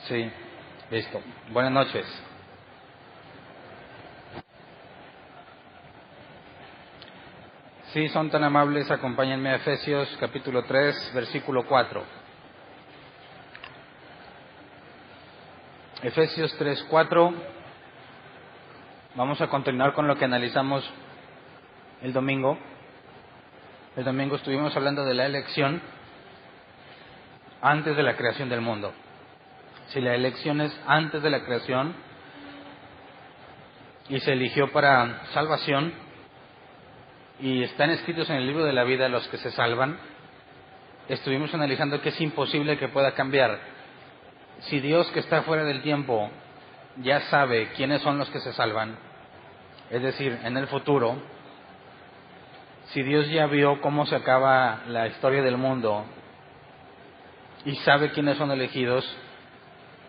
Sí, listo. Buenas noches. Si son tan amables, acompáñenme a Efesios capítulo 3, versículo 4. Efesios 3, 4. Vamos a continuar con lo que analizamos el domingo. El domingo estuvimos hablando de la elección antes de la creación del mundo. Si la elección es antes de la creación y se eligió para salvación y están escritos en el libro de la vida los que se salvan, estuvimos analizando que es imposible que pueda cambiar. Si Dios, que está fuera del tiempo, ya sabe quiénes son los que se salvan, es decir, en el futuro, si Dios ya vio cómo se acaba la historia del mundo y sabe quiénes son elegidos,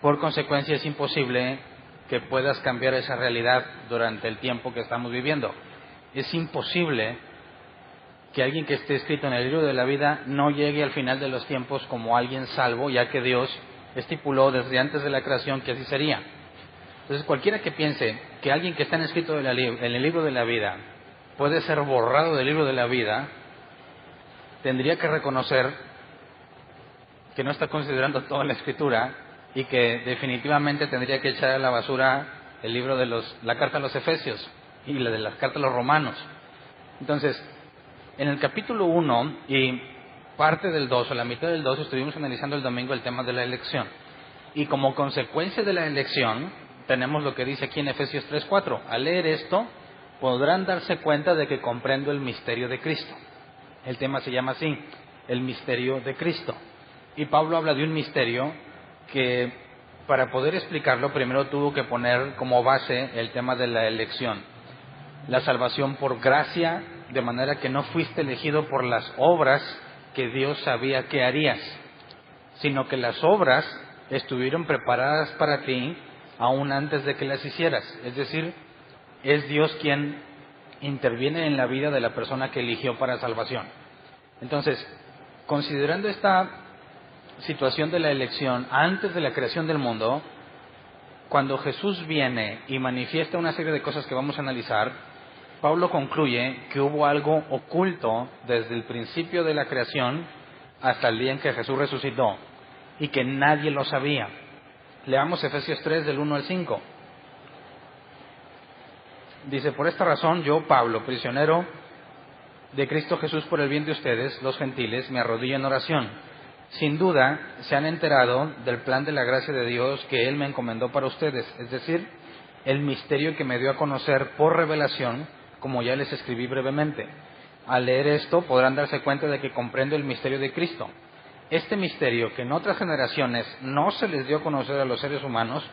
por consecuencia es imposible que puedas cambiar esa realidad durante el tiempo que estamos viviendo. Es imposible que alguien que esté escrito en el libro de la vida no llegue al final de los tiempos como alguien salvo, ya que Dios estipuló desde antes de la creación que así sería. Entonces, cualquiera que piense que alguien que está escrito en el libro de la vida puede ser borrado del libro de la vida, tendría que reconocer que no está considerando toda la escritura y que definitivamente tendría que echar a la basura el libro de la carta a los Efesios y la de las cartas a los Romanos. Entonces, en el capítulo 1 y parte del 2 o la mitad del 2 estuvimos analizando el domingo el tema de la elección. Y como consecuencia de la elección tenemos lo que dice aquí en Efesios 3:4. Al leer esto podrán darse cuenta de que comprendo el misterio de Cristo. El tema se llama así, el misterio de Cristo. Y Pablo habla de un misterio que para poder explicarlo primero tuvo que poner como base el tema de la elección. La salvación por gracia, de manera que no fuiste elegido por las obras que Dios sabía que harías, sino que las obras estuvieron preparadas para ti aún antes de que las hicieras. Es decir, es Dios quien interviene en la vida de la persona que eligió para salvación. Entonces, considerando esta situación de la elección antes de la creación del mundo, cuando Jesús viene y manifiesta una serie de cosas que vamos a analizar, Pablo concluye que hubo algo oculto desde el principio de la creación hasta el día en que Jesús resucitó y que nadie lo sabía. Leamos Efesios 3 del 1 al 5. Dice: por esta razón yo, Pablo, prisionero de Cristo Jesús por el bien de ustedes, los gentiles, me arrodillo en oración. Sin duda se han enterado del plan de la gracia de Dios que Él me encomendó para ustedes, es decir, el misterio que me dio a conocer por revelación, como ya les escribí brevemente. Al leer esto podrán darse cuenta de que comprendo el misterio de Cristo. Este misterio que en otras generaciones no se les dio a conocer a los seres humanos,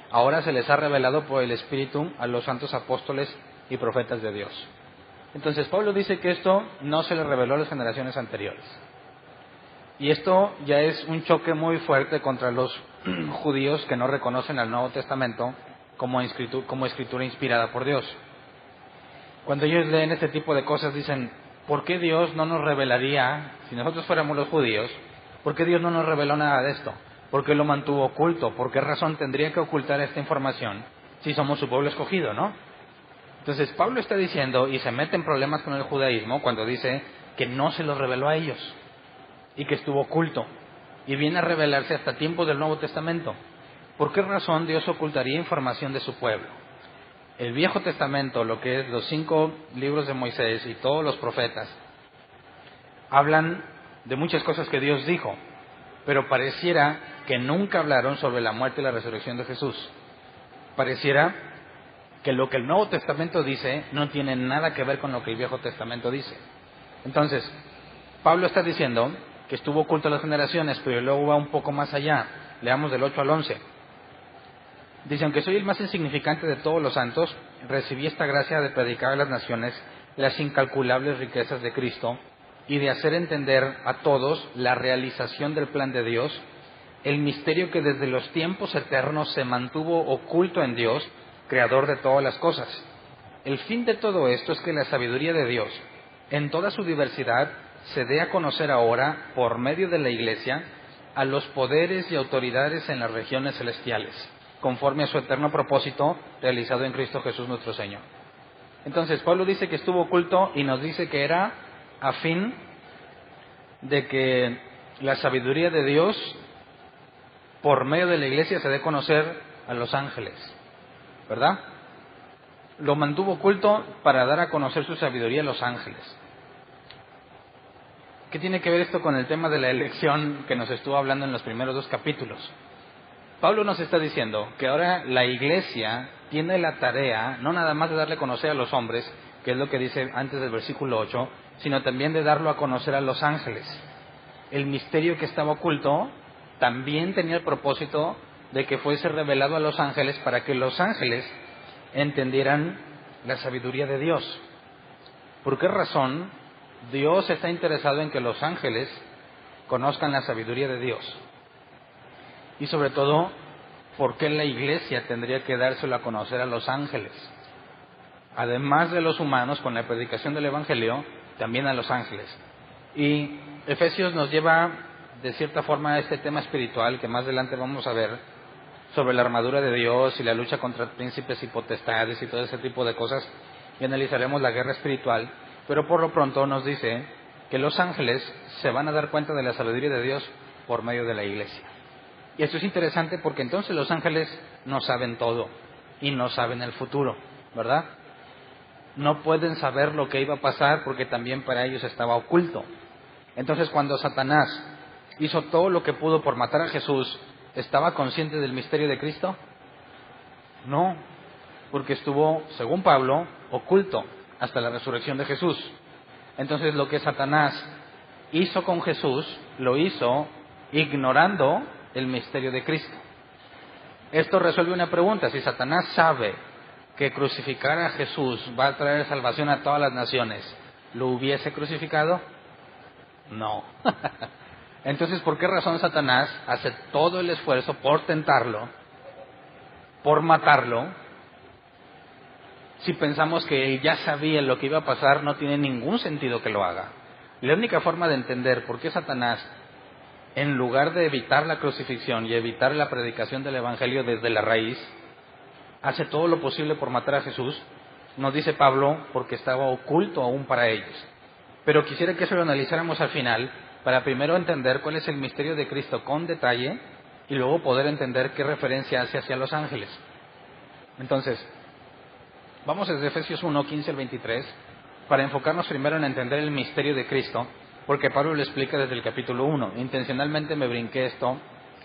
ahora se les ha revelado por el Espíritu a los santos apóstoles y profetas de Dios. Entonces Pablo dice que esto no se le reveló a las generaciones anteriores. Y esto ya es un choque muy fuerte contra los judíos que no reconocen al Nuevo Testamento como escritura inspirada por Dios. Cuando ellos leen este tipo de cosas dicen: ¿por qué Dios no nos revelaría, si nosotros fuéramos los judíos, por qué Dios no nos reveló nada de esto? ¿Por qué lo mantuvo oculto? ¿Por qué razón tendría que ocultar esta información si somos su pueblo escogido, no? Entonces Pablo está diciendo, y se mete en problemas con el judaísmo cuando dice que no se lo reveló a ellos y que estuvo oculto, y viene a revelarse hasta tiempos del Nuevo Testamento. ¿Por qué razón Dios ocultaría información de su pueblo? El Viejo Testamento, lo que es los 5 libros de Moisés y todos los profetas, hablan de muchas cosas que Dios dijo, pero pareciera que nunca hablaron sobre la muerte y la resurrección de Jesús. Pareciera que lo que el Nuevo Testamento dice no tiene nada que ver con lo que el Viejo Testamento dice. Entonces, Pablo está diciendo que estuvo oculto a las generaciones, pero luego va un poco más allá. Leamos del 8 al 11. Dice: aunque soy el más insignificante de todos los santos, recibí esta gracia de predicar a las naciones las incalculables riquezas de Cristo y de hacer entender a todos la realización del plan de Dios, el misterio que desde los tiempos eternos se mantuvo oculto en Dios, creador de todas las cosas. El fin de todo esto es que la sabiduría de Dios, en toda su diversidad, se dé a conocer ahora por medio de la Iglesia, a los poderes y autoridades en las regiones celestiales, conforme a su eterno propósito realizado en Cristo Jesús nuestro Señor. Entonces, Pablo dice que estuvo oculto y nos dice que era a fin de que la sabiduría de Dios, por medio de la iglesia, se dé a conocer a los ángeles, ¿verdad? Lo mantuvo oculto para dar a conocer su sabiduría a los ángeles. ¿Qué tiene que ver esto con el tema de la elección que nos estuvo hablando en los primeros 2 capítulos? Pablo nos está diciendo que ahora la iglesia tiene la tarea, no nada más de darle a conocer a los hombres, que es lo que dice antes del versículo 8, sino también de darlo a conocer a los ángeles. El misterio que estaba oculto también tenía el propósito de que fuese revelado a los ángeles para que los ángeles entendieran la sabiduría de Dios. ¿Por qué razón Dios está interesado en que los ángeles conozcan la sabiduría de Dios? Y sobre todo, ¿por qué la iglesia tendría que dárselo a conocer a los ángeles? Además de los humanos, con la predicación del Evangelio, también a los ángeles. Y Efesios nos lleva, de cierta forma, a este tema espiritual que más adelante vamos a ver, sobre la armadura de Dios y la lucha contra príncipes y potestades y todo ese tipo de cosas, y analizaremos la guerra espiritual, pero por lo pronto nos dice que los ángeles se van a dar cuenta de la sabiduría de Dios por medio de la iglesia. Y esto es interesante porque entonces los ángeles no saben todo y no saben el futuro, ¿verdad? No pueden saber lo que iba a pasar porque también para ellos estaba oculto. Entonces, cuando Satanás hizo todo lo que pudo por matar a Jesús, ¿estaba consciente del misterio de Cristo? No, porque estuvo, según Pablo, oculto hasta la resurrección de Jesús. Entonces, lo que Satanás hizo con Jesús, lo hizo ignorando el misterio de Cristo. Esto resuelve una pregunta: si Satanás sabe que crucificar a Jesús va a traer salvación a todas las naciones, ¿lo hubiese crucificado? No. Entonces, ¿por qué razón Satanás hace todo el esfuerzo por tentarlo, por matarlo? Si pensamos que él ya sabía lo que iba a pasar, no tiene ningún sentido que lo haga. La única forma de entender por qué Satanás, en lugar de evitar la crucifixión y evitar la predicación del Evangelio desde la raíz, hace todo lo posible por matar a Jesús, nos dice Pablo, porque estaba oculto aún para ellos. Pero quisiera que eso lo analizáramos al final, para primero entender cuál es el misterio de Cristo con detalle, y luego poder entender qué referencia hace hacia los ángeles. Entonces, vamos desde Efesios 1, 15 al 23, para enfocarnos primero en entender el misterio de Cristo, porque Pablo lo explica desde el capítulo 1. Intencionalmente me brinqué esto,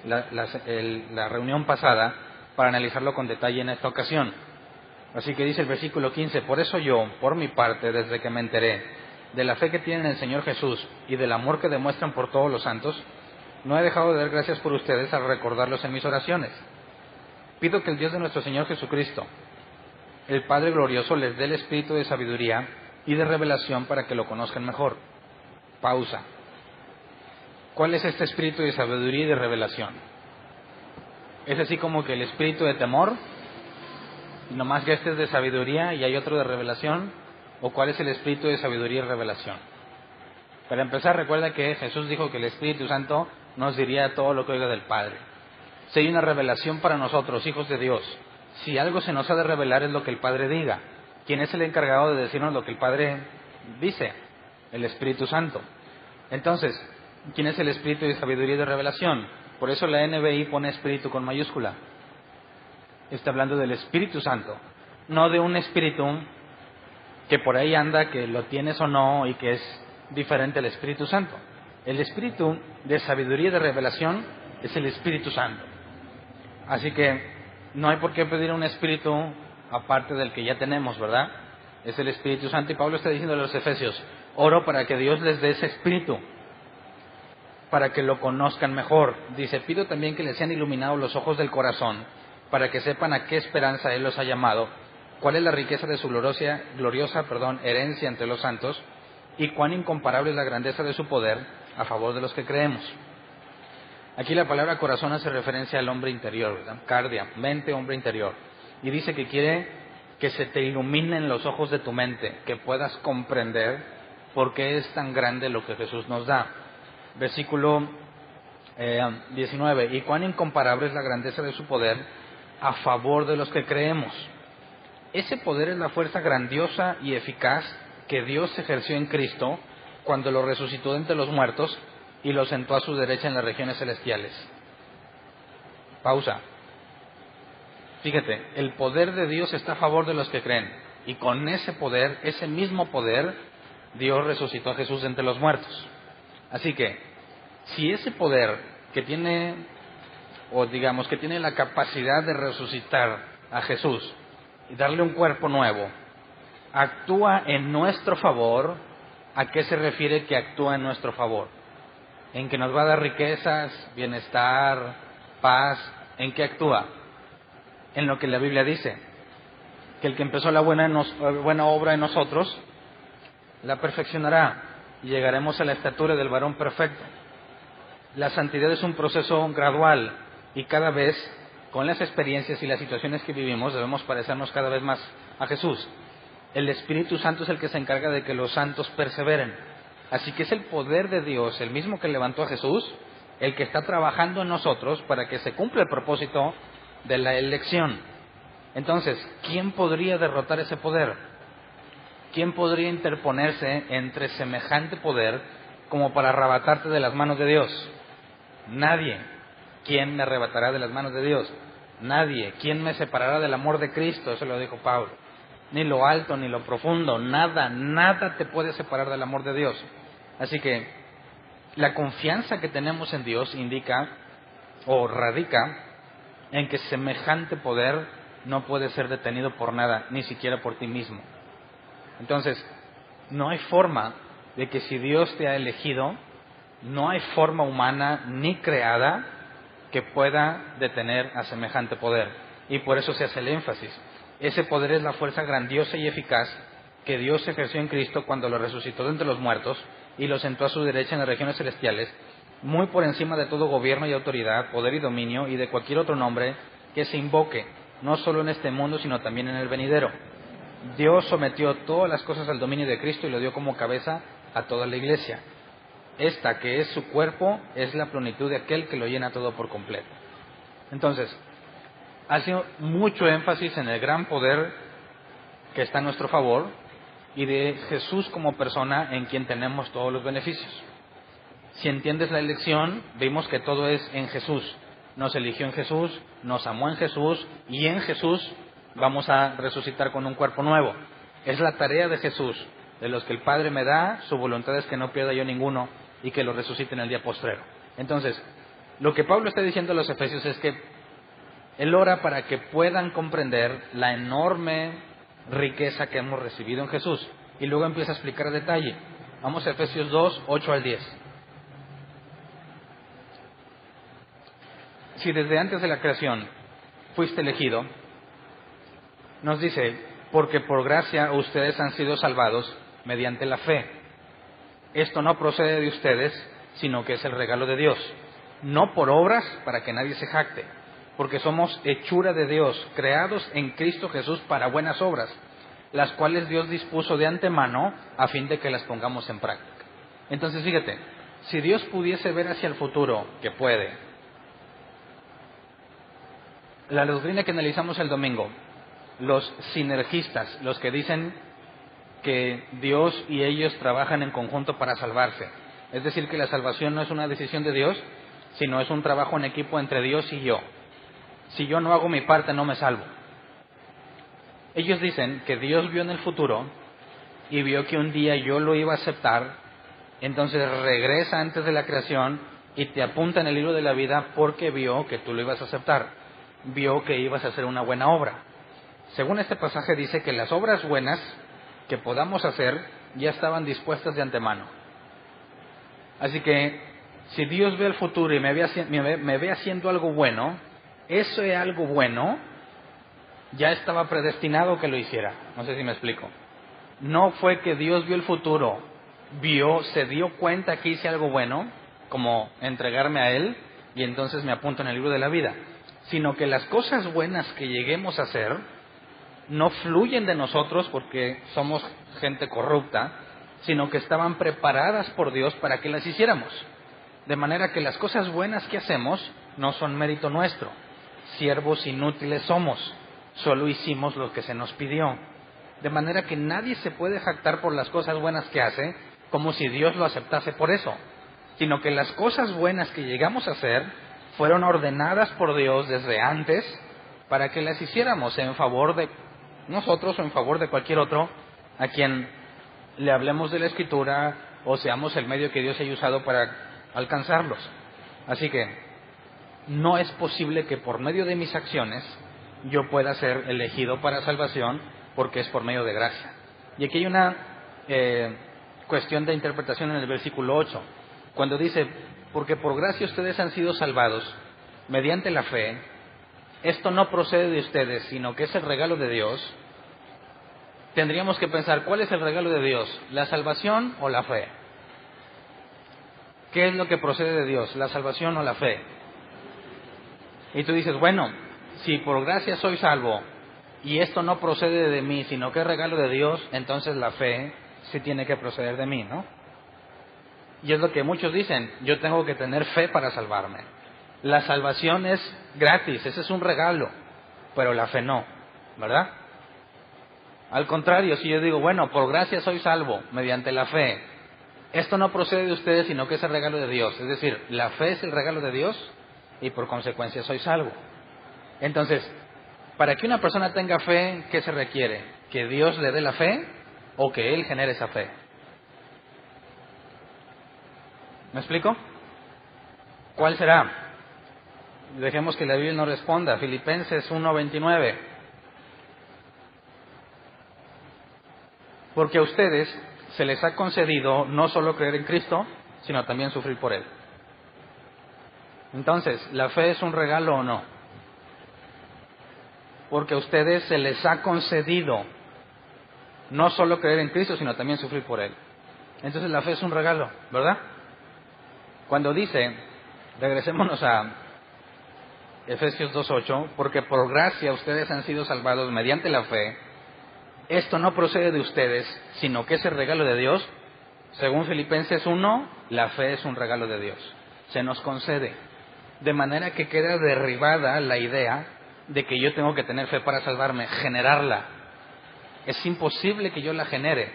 la reunión pasada, para analizarlo con detalle en esta ocasión. Así que dice el versículo 15: por eso yo, por mi parte, desde que me enteré de la fe que tienen en el Señor Jesús y del amor que demuestran por todos los santos, no he dejado de dar gracias por ustedes al recordarlos en mis oraciones. Pido que el Dios de nuestro Señor Jesucristo, el Padre glorioso, les dé el espíritu de sabiduría y de revelación para que lo conozcan mejor. Pausa. ¿Cuál es este espíritu de sabiduría y de revelación? ¿Es así como que el espíritu de temor, nomás que este es de sabiduría y hay otro de revelación? ¿O cuál es el espíritu de sabiduría y revelación? Para empezar, recuerda que Jesús dijo que el Espíritu Santo nos diría todo lo que oiga del Padre. Si hay una revelación para nosotros, hijos de Dios, si algo se nos ha de revelar es lo que el Padre diga. ¿Quién es el encargado de decirnos lo que el Padre dice? El Espíritu Santo. Entonces, ¿quién es el espíritu de sabiduría y de revelación? Por eso la NBI pone espíritu con mayúscula. Está hablando del Espíritu Santo, no de un espíritu que por ahí anda, que lo tienes o no, y que es diferente al Espíritu Santo. El espíritu de sabiduría y de revelación es el Espíritu Santo. Así que no hay por qué pedir un espíritu aparte del que ya tenemos, ¿verdad? Es el Espíritu Santo. Y Pablo está diciendo a los Efesios: oro para que Dios les dé ese espíritu, para que lo conozcan mejor. Dice: pido también que les sean iluminados los ojos del corazón, para que sepan a qué esperanza Él los ha llamado, cuál es la riqueza de su gloriosa herencia entre los santos, y cuán incomparable es la grandeza de su poder a favor de los que creemos. Aquí la palabra corazón hace referencia al hombre interior, ¿verdad? Cardia, mente, hombre interior. Y dice que quiere que se te iluminen los ojos de tu mente, que puedas comprender por qué es tan grande lo que Jesús nos da. Versículo 19. Y cuán incomparable es la grandeza de su poder a favor de los que creemos. Ese poder es la fuerza grandiosa y eficaz que Dios ejerció en Cristo cuando lo resucitó de entre los muertos y lo sentó a su derecha en las regiones celestiales. Pausa. Fíjate, el poder de Dios está a favor de los que creen. Y con ese poder, ese mismo poder, Dios resucitó a Jesús de entre los muertos. Así que, si ese poder que tiene, o digamos que tiene la capacidad de resucitar a Jesús y darle un cuerpo nuevo, actúa en nuestro favor, ¿a qué se refiere que actúa en nuestro favor? En que nos va a dar riquezas, bienestar, paz. ¿En qué actúa? En lo que la Biblia dice, que el que empezó la buena obra en nosotros, la perfeccionará y llegaremos a la estatura del varón perfecto. La santidad es un proceso gradual y cada vez, con las experiencias y las situaciones que vivimos, debemos parecernos cada vez más a Jesús. El Espíritu Santo es el que se encarga de que los santos perseveren. Así que es el poder de Dios, el mismo que levantó a Jesús, el que está trabajando en nosotros para que se cumpla el propósito de la elección. Entonces, ¿quién podría derrotar ese poder? ¿Quién podría interponerse entre semejante poder como para arrebatarte de las manos de Dios? Nadie. ¿Quién me arrebatará de las manos de Dios? Nadie. ¿Quién me separará del amor de Cristo? Eso lo dijo Pablo. Ni lo alto, ni lo profundo, nada te puede separar del amor de Dios. Así que la confianza que tenemos en Dios indica o radica en que semejante poder no puede ser detenido por nada, ni siquiera por ti mismo. Entonces, no hay forma de que si Dios te ha elegido, no hay forma humana ni creada que pueda detener a semejante poder. Y por eso se hace el énfasis. Ese poder es la fuerza grandiosa y eficaz que Dios ejerció en Cristo cuando lo resucitó de entre los muertos y lo sentó a su derecha en las regiones celestiales, muy por encima de todo gobierno y autoridad, poder y dominio y de cualquier otro nombre que se invoque, no solo en este mundo, sino también en el venidero. Dios sometió todas las cosas al dominio de Cristo y lo dio como cabeza a toda la iglesia. Esta, que es su cuerpo, es la plenitud de aquel que lo llena todo por completo. Entonces, ha sido mucho énfasis en el gran poder que está a nuestro favor y de Jesús como persona en quien tenemos todos los beneficios. Si entiendes la elección, vimos que todo es en Jesús. Nos eligió en Jesús, nos amó en Jesús y en Jesús vamos a resucitar con un cuerpo nuevo. Es la tarea de Jesús, de los que el Padre me da, su voluntad es que no pierda yo ninguno y que lo resucite en el día postrero. Entonces, lo que Pablo está diciendo a los Efesios es que él ora para que puedan comprender la enorme riqueza que hemos recibido en Jesús. Y luego empieza a explicar a detalle. Vamos a Efesios 2, 8 al 10. Si desde antes de la creación fuiste elegido, nos dice, porque por gracia ustedes han sido salvados mediante la fe. Esto no procede de ustedes, sino que es el regalo de Dios. No por obras para que nadie se jacte, porque somos hechura de Dios, creados en Cristo Jesús para buenas obras, las cuales Dios dispuso de antemano a fin de que las pongamos en práctica. Entonces, fíjate, si Dios pudiese ver hacia el futuro, que puede, la doctrina que analizamos el domingo, los sinergistas, los que dicen que Dios y ellos trabajan en conjunto para salvarse, es decir, que la salvación no es una decisión de Dios, sino es un trabajo en equipo entre Dios y yo. Si yo no hago mi parte, no me salvo. Ellos dicen que Dios vio en el futuro y vio que un día yo lo iba a aceptar, entonces regresa antes de la creación y te apunta en el libro de la vida porque vio que tú lo ibas a aceptar, vio que ibas a hacer una buena obra. Según este pasaje dice que las obras buenas que podamos hacer ya estaban dispuestas de antemano. Así que si Dios ve el futuro y me ve haciendo algo bueno, ese algo bueno ya estaba predestinado que lo hiciera. No sé si me explico. No fue que Dios vio el futuro, se dio cuenta que hice algo bueno, como entregarme a Él, y entonces me apunto en el libro de la vida, sino que las cosas buenas que lleguemos a hacer no fluyen de nosotros porque somos gente corrupta, sino que estaban preparadas por Dios para que las hiciéramos. De manera que las cosas buenas que hacemos no son mérito nuestro. Siervos inútiles somos, solo hicimos lo que se nos pidió. De manera que nadie se puede jactar por las cosas buenas que hace, como si Dios lo aceptase por eso, sino que las cosas buenas que llegamos a hacer fueron ordenadas por Dios desde antes para que las hiciéramos en favor de nosotros o en favor de cualquier otro a quien le hablemos de la Escritura o seamos el medio que Dios haya usado para alcanzarlos. Así que no es posible que por medio de mis acciones yo pueda ser elegido para salvación, porque es por medio de gracia. Y aquí hay una cuestión de interpretación en el versículo 8, cuando dice, porque por gracia ustedes han sido salvados mediante la fe. Esto no procede de ustedes, sino que es el regalo de Dios. Tendríamos que pensar, ¿cuál es el regalo de Dios? ¿La salvación o la fe? ¿Qué es lo que procede de Dios? ¿La salvación o la fe? Y tú dices, bueno, si por gracia soy salvo y esto no procede de mí, sino que es regalo de Dios, entonces la fe sí tiene que proceder de mí, ¿no? Y es lo que muchos dicen, yo tengo que tener fe para salvarme. La salvación es gratis, ese es un regalo, pero la fe no, ¿verdad? Al contrario, si yo digo, bueno, por gracia soy salvo mediante la fe, esto no procede de ustedes, sino que es el regalo de Dios. Es decir, la fe es el regalo de Dios y por consecuencia soy salvo. Entonces, para que una persona tenga fe, ¿qué se requiere? ¿Que Dios le dé la fe o que Él genere esa fe? ¿Me explico? ¿Cuál será? Dejemos que la Biblia nos responda. Filipenses 1:29. Porque a ustedes se les ha concedido no solo creer en Cristo, sino también sufrir por Él. Entonces, ¿la fe es un regalo o no? Porque a ustedes se les ha concedido no solo creer en Cristo, sino también sufrir por Él. Entonces la fe es un regalo, ¿verdad? Cuando dice, regresémonos a Efesios 2:8, porque por gracia ustedes han sido salvados mediante la fe, esto no procede de ustedes, sino que es el regalo de Dios. Según Filipenses 1, la fe es un regalo de Dios, se nos concede, de manera que queda derribada la idea de que yo tengo que tener fe para salvarme, generarla. Es imposible que yo la genere.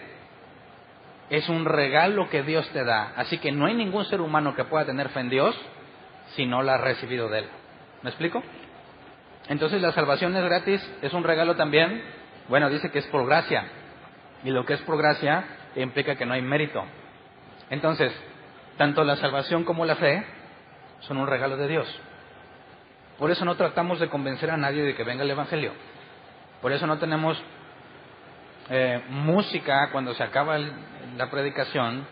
Es un regalo que Dios te da. Así que no hay ningún ser humano que pueda tener fe en Dios si no la ha recibido de Él. ¿Me explico? Entonces la salvación es gratis, es un regalo también. Bueno, dice que es por gracia. Y lo que es por gracia implica que no hay mérito. Entonces, tanto la salvación como la fe son un regalo de Dios. Por eso no tratamos de convencer a nadie de que venga el Evangelio. Por eso no tenemos música cuando se acaba la predicación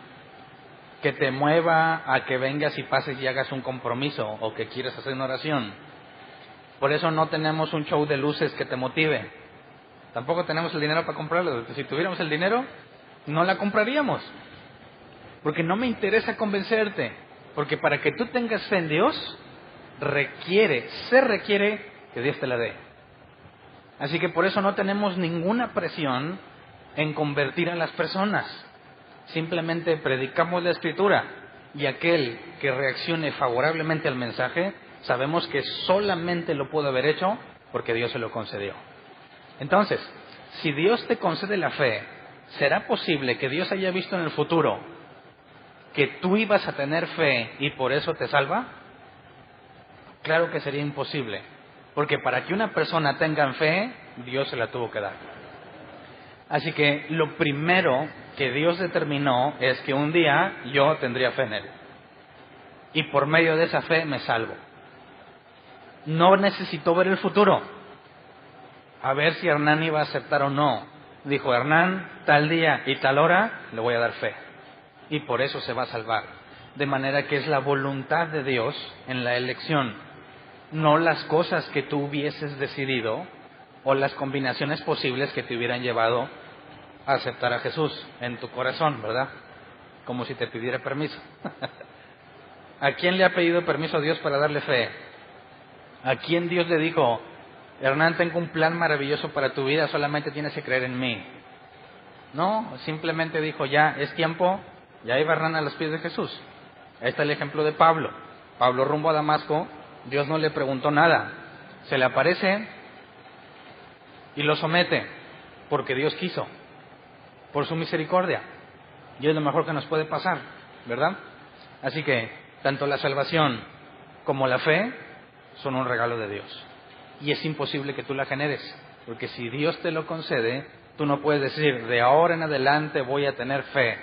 que te mueva a que vengas y pases y hagas un compromiso o que quieras hacer una oración. Por eso no tenemos un show de luces que te motive. Tampoco tenemos el dinero para comprarlo. Si tuviéramos el dinero, no la compraríamos. Porque no me interesa convencerte. Porque para que tú tengas fe en Dios, se requiere que Dios te la dé. Así que por eso no tenemos ninguna presión en convertir a las personas. Simplemente predicamos la Escritura y aquel que reaccione favorablemente al mensaje, sabemos que solamente lo pudo haber hecho porque Dios se lo concedió. Entonces, si Dios te concede la fe, ¿será posible que Dios haya visto en el futuro que tú ibas a tener fe y por eso te salva? Claro que sería imposible, porque para que una persona tenga fe, Dios se la tuvo que dar. Así que lo primero que Dios determinó es que un día yo tendría fe en Él. Y por medio de esa fe me salvo. No necesitó ver el futuro, a ver si Hernán iba a aceptar o no. Dijo, Hernán, tal día y tal hora le voy a dar fe. Y por eso se va a salvar. De manera que es la voluntad de Dios en la elección, no las cosas que tú hubieses decidido o las combinaciones posibles que te hubieran llevado a aceptar a Jesús en tu corazón, ¿verdad? Como si te pidiera permiso. ¿A quién le ha pedido permiso a Dios para darle fe? ¿A quién Dios le dijo, Hernán, tengo un plan maravilloso para tu vida, solamente tienes que creer en mí? No, simplemente dijo, ya es tiempo, ya iba Hernán a los pies de Jesús. Ahí está el ejemplo de Pablo. Pablo rumbo a Damasco, Dios no le preguntó nada. Se le aparece y lo somete, porque Dios quiso, por su misericordia. Y es lo mejor que nos puede pasar, ¿verdad? Así que, tanto la salvación como la fe son un regalo de Dios. Y es imposible que tú la generes, porque si Dios te lo concede, tú no puedes decir, de ahora en adelante voy a tener fe.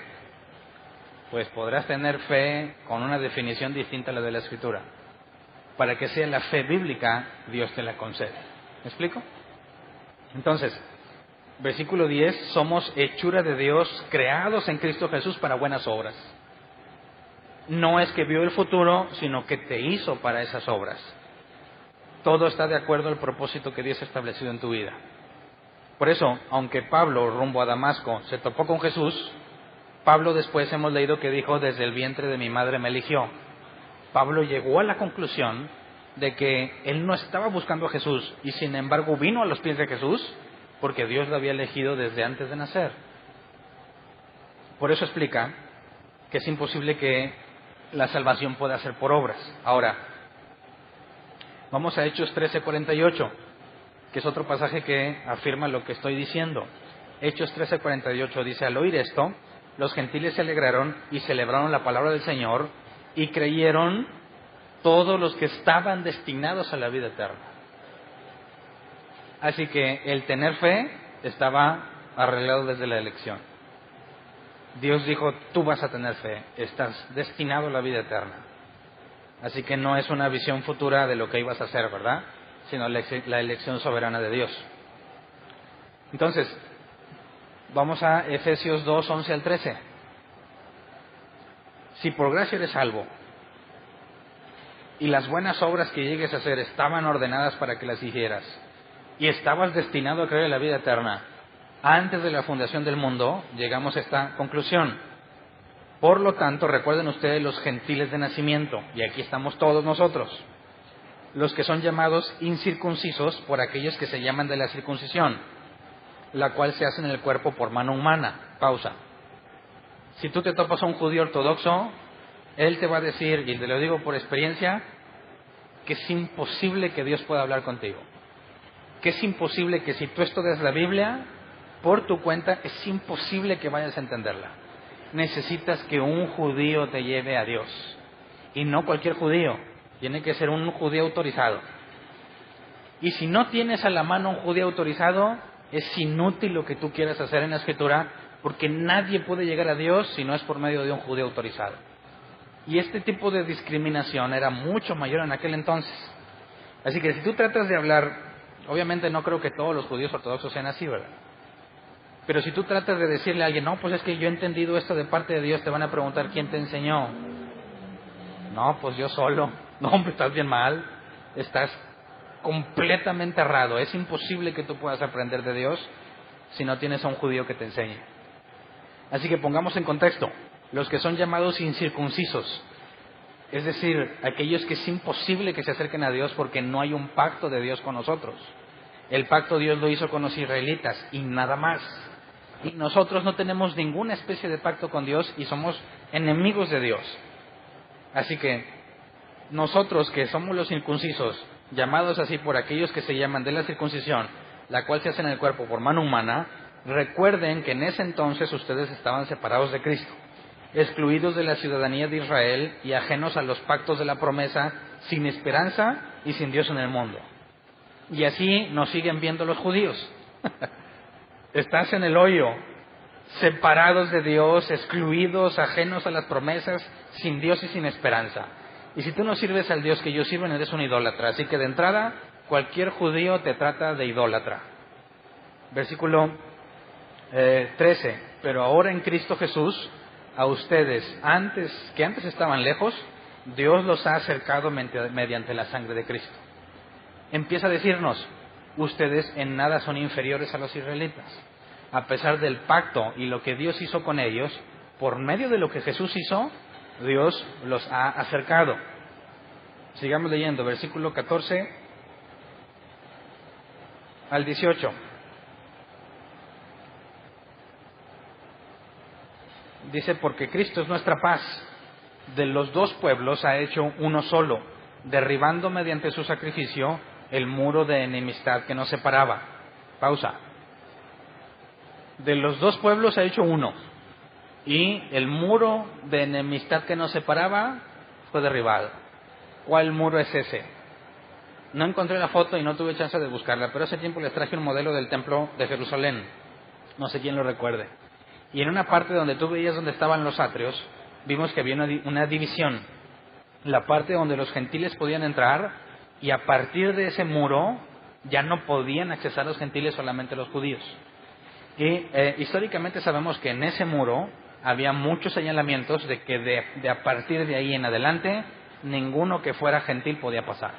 Pues podrás tener fe con una definición distinta a la de la Escritura. Para que sea la fe bíblica, Dios te la concede. ¿Me explico? Entonces, versículo 10, somos hechura de Dios, creados en Cristo Jesús para buenas obras. No es que vio el futuro, sino que te hizo para esas obras. Todo está de acuerdo al propósito que Dios ha establecido en tu vida. Por eso, aunque Pablo, rumbo a Damasco, se topó con Jesús, Pablo después hemos leído que dijo, desde el vientre de mi madre me eligió. Pablo llegó a la conclusión de que él no estaba buscando a Jesús y sin embargo vino a los pies de Jesús porque Dios lo había elegido desde antes de nacer. Por eso explica que es imposible que la salvación pueda ser por obras. Ahora, vamos a Hechos 13:48, que es otro pasaje que afirma lo que estoy diciendo. Hechos 13:48 dice, al oír esto, los gentiles se alegraron y celebraron la palabra del Señor y creyeron todos los que estaban destinados a la vida eterna. Así que el tener fe estaba arreglado desde la elección. Dios dijo, tú vas a tener fe, estás destinado a la vida eterna. Así que no es una visión futura de lo que ibas a hacer, ¿verdad? Sino la elección soberana de Dios. Entonces, vamos a Efesios 2:11 al 13. Si por gracia eres salvo, y las buenas obras que llegues a hacer estaban ordenadas para que las hicieras, y estabas destinado a creer en la vida eterna, antes de la fundación del mundo, llegamos a esta conclusión. Por lo tanto, recuerden ustedes los gentiles de nacimiento, y aquí estamos todos nosotros, los que son llamados incircuncisos por aquellos que se llaman de la circuncisión, la cual se hace en el cuerpo por mano humana. Pausa. Si tú te topas a un judío ortodoxo, él te va a decir, y te lo digo por experiencia, que es imposible que Dios pueda hablar contigo. Que es imposible que si tú estudias la Biblia por tu cuenta, es imposible que vayas a entenderla. Necesitas que un judío te lleve a Dios. Y no cualquier judío. Tiene que ser un judío autorizado. Y si no tienes a la mano un judío autorizado, es inútil lo que tú quieras hacer en la Escritura, porque nadie puede llegar a Dios si no es por medio de un judío autorizado. Y este tipo de discriminación era mucho mayor en aquel entonces. Así que si tú tratas de hablar, obviamente no creo que todos los judíos ortodoxos sean así, ¿verdad? Pero si tú tratas de decirle a alguien, no, pues es que yo he entendido esto de parte de Dios, te van a preguntar, ¿quién te enseñó? No, pues yo solo. No, hombre, estás bien mal. Estás completamente errado. Es imposible que tú puedas aprender de Dios si no tienes a un judío que te enseñe. Así que pongamos en contexto. Los que son llamados incircuncisos, es decir, aquellos que es imposible que se acerquen a Dios porque no hay un pacto de Dios con nosotros. El pacto Dios lo hizo con los israelitas y nada más. Y nosotros no tenemos ninguna especie de pacto con Dios y somos enemigos de Dios. Así que nosotros que somos los circuncisos, llamados así por aquellos que se llaman de la circuncisión, la cual se hace en el cuerpo por mano humana, recuerden que en ese entonces ustedes estaban separados de Cristo, excluidos de la ciudadanía de Israel y ajenos a los pactos de la promesa, sin esperanza y sin Dios en el mundo. Y así nos siguen viendo los judíos. Estás en el hoyo, separados de Dios, excluidos, ajenos a las promesas, sin Dios y sin esperanza. Y si tú no sirves al Dios que ellos sirven, eres un idólatra. Así que de entrada, cualquier judío te trata de idólatra. Versículo 13. Pero ahora en Cristo Jesús, a ustedes, que antes estaban lejos, Dios los ha acercado mediante la sangre de Cristo. Empieza a decirnos, ustedes en nada son inferiores a los israelitas. A pesar del pacto y lo que Dios hizo con ellos, por medio de lo que Jesús hizo, Dios los ha acercado. Sigamos leyendo, versículo 14 al 18. Dice, porque Cristo es nuestra paz, de los dos pueblos ha hecho uno solo, derribando mediante su sacrificio el muro de enemistad que nos separaba. Pausa. De los dos pueblos ha hecho uno, y el muro de enemistad que nos separaba fue derribado. ¿Cuál muro es ese? No encontré la foto y no tuve chance de buscarla, pero hace tiempo les traje un modelo del templo de Jerusalén. No sé quién lo recuerde. Y en una parte donde tú veías donde estaban los atrios, vimos que había una división. La parte donde los gentiles podían entrar, y a partir de ese muro ya no podían accesar los gentiles, solamente los judíos. Y históricamente sabemos que en ese muro había muchos señalamientos de que de a partir de ahí en adelante ninguno que fuera gentil podía pasar.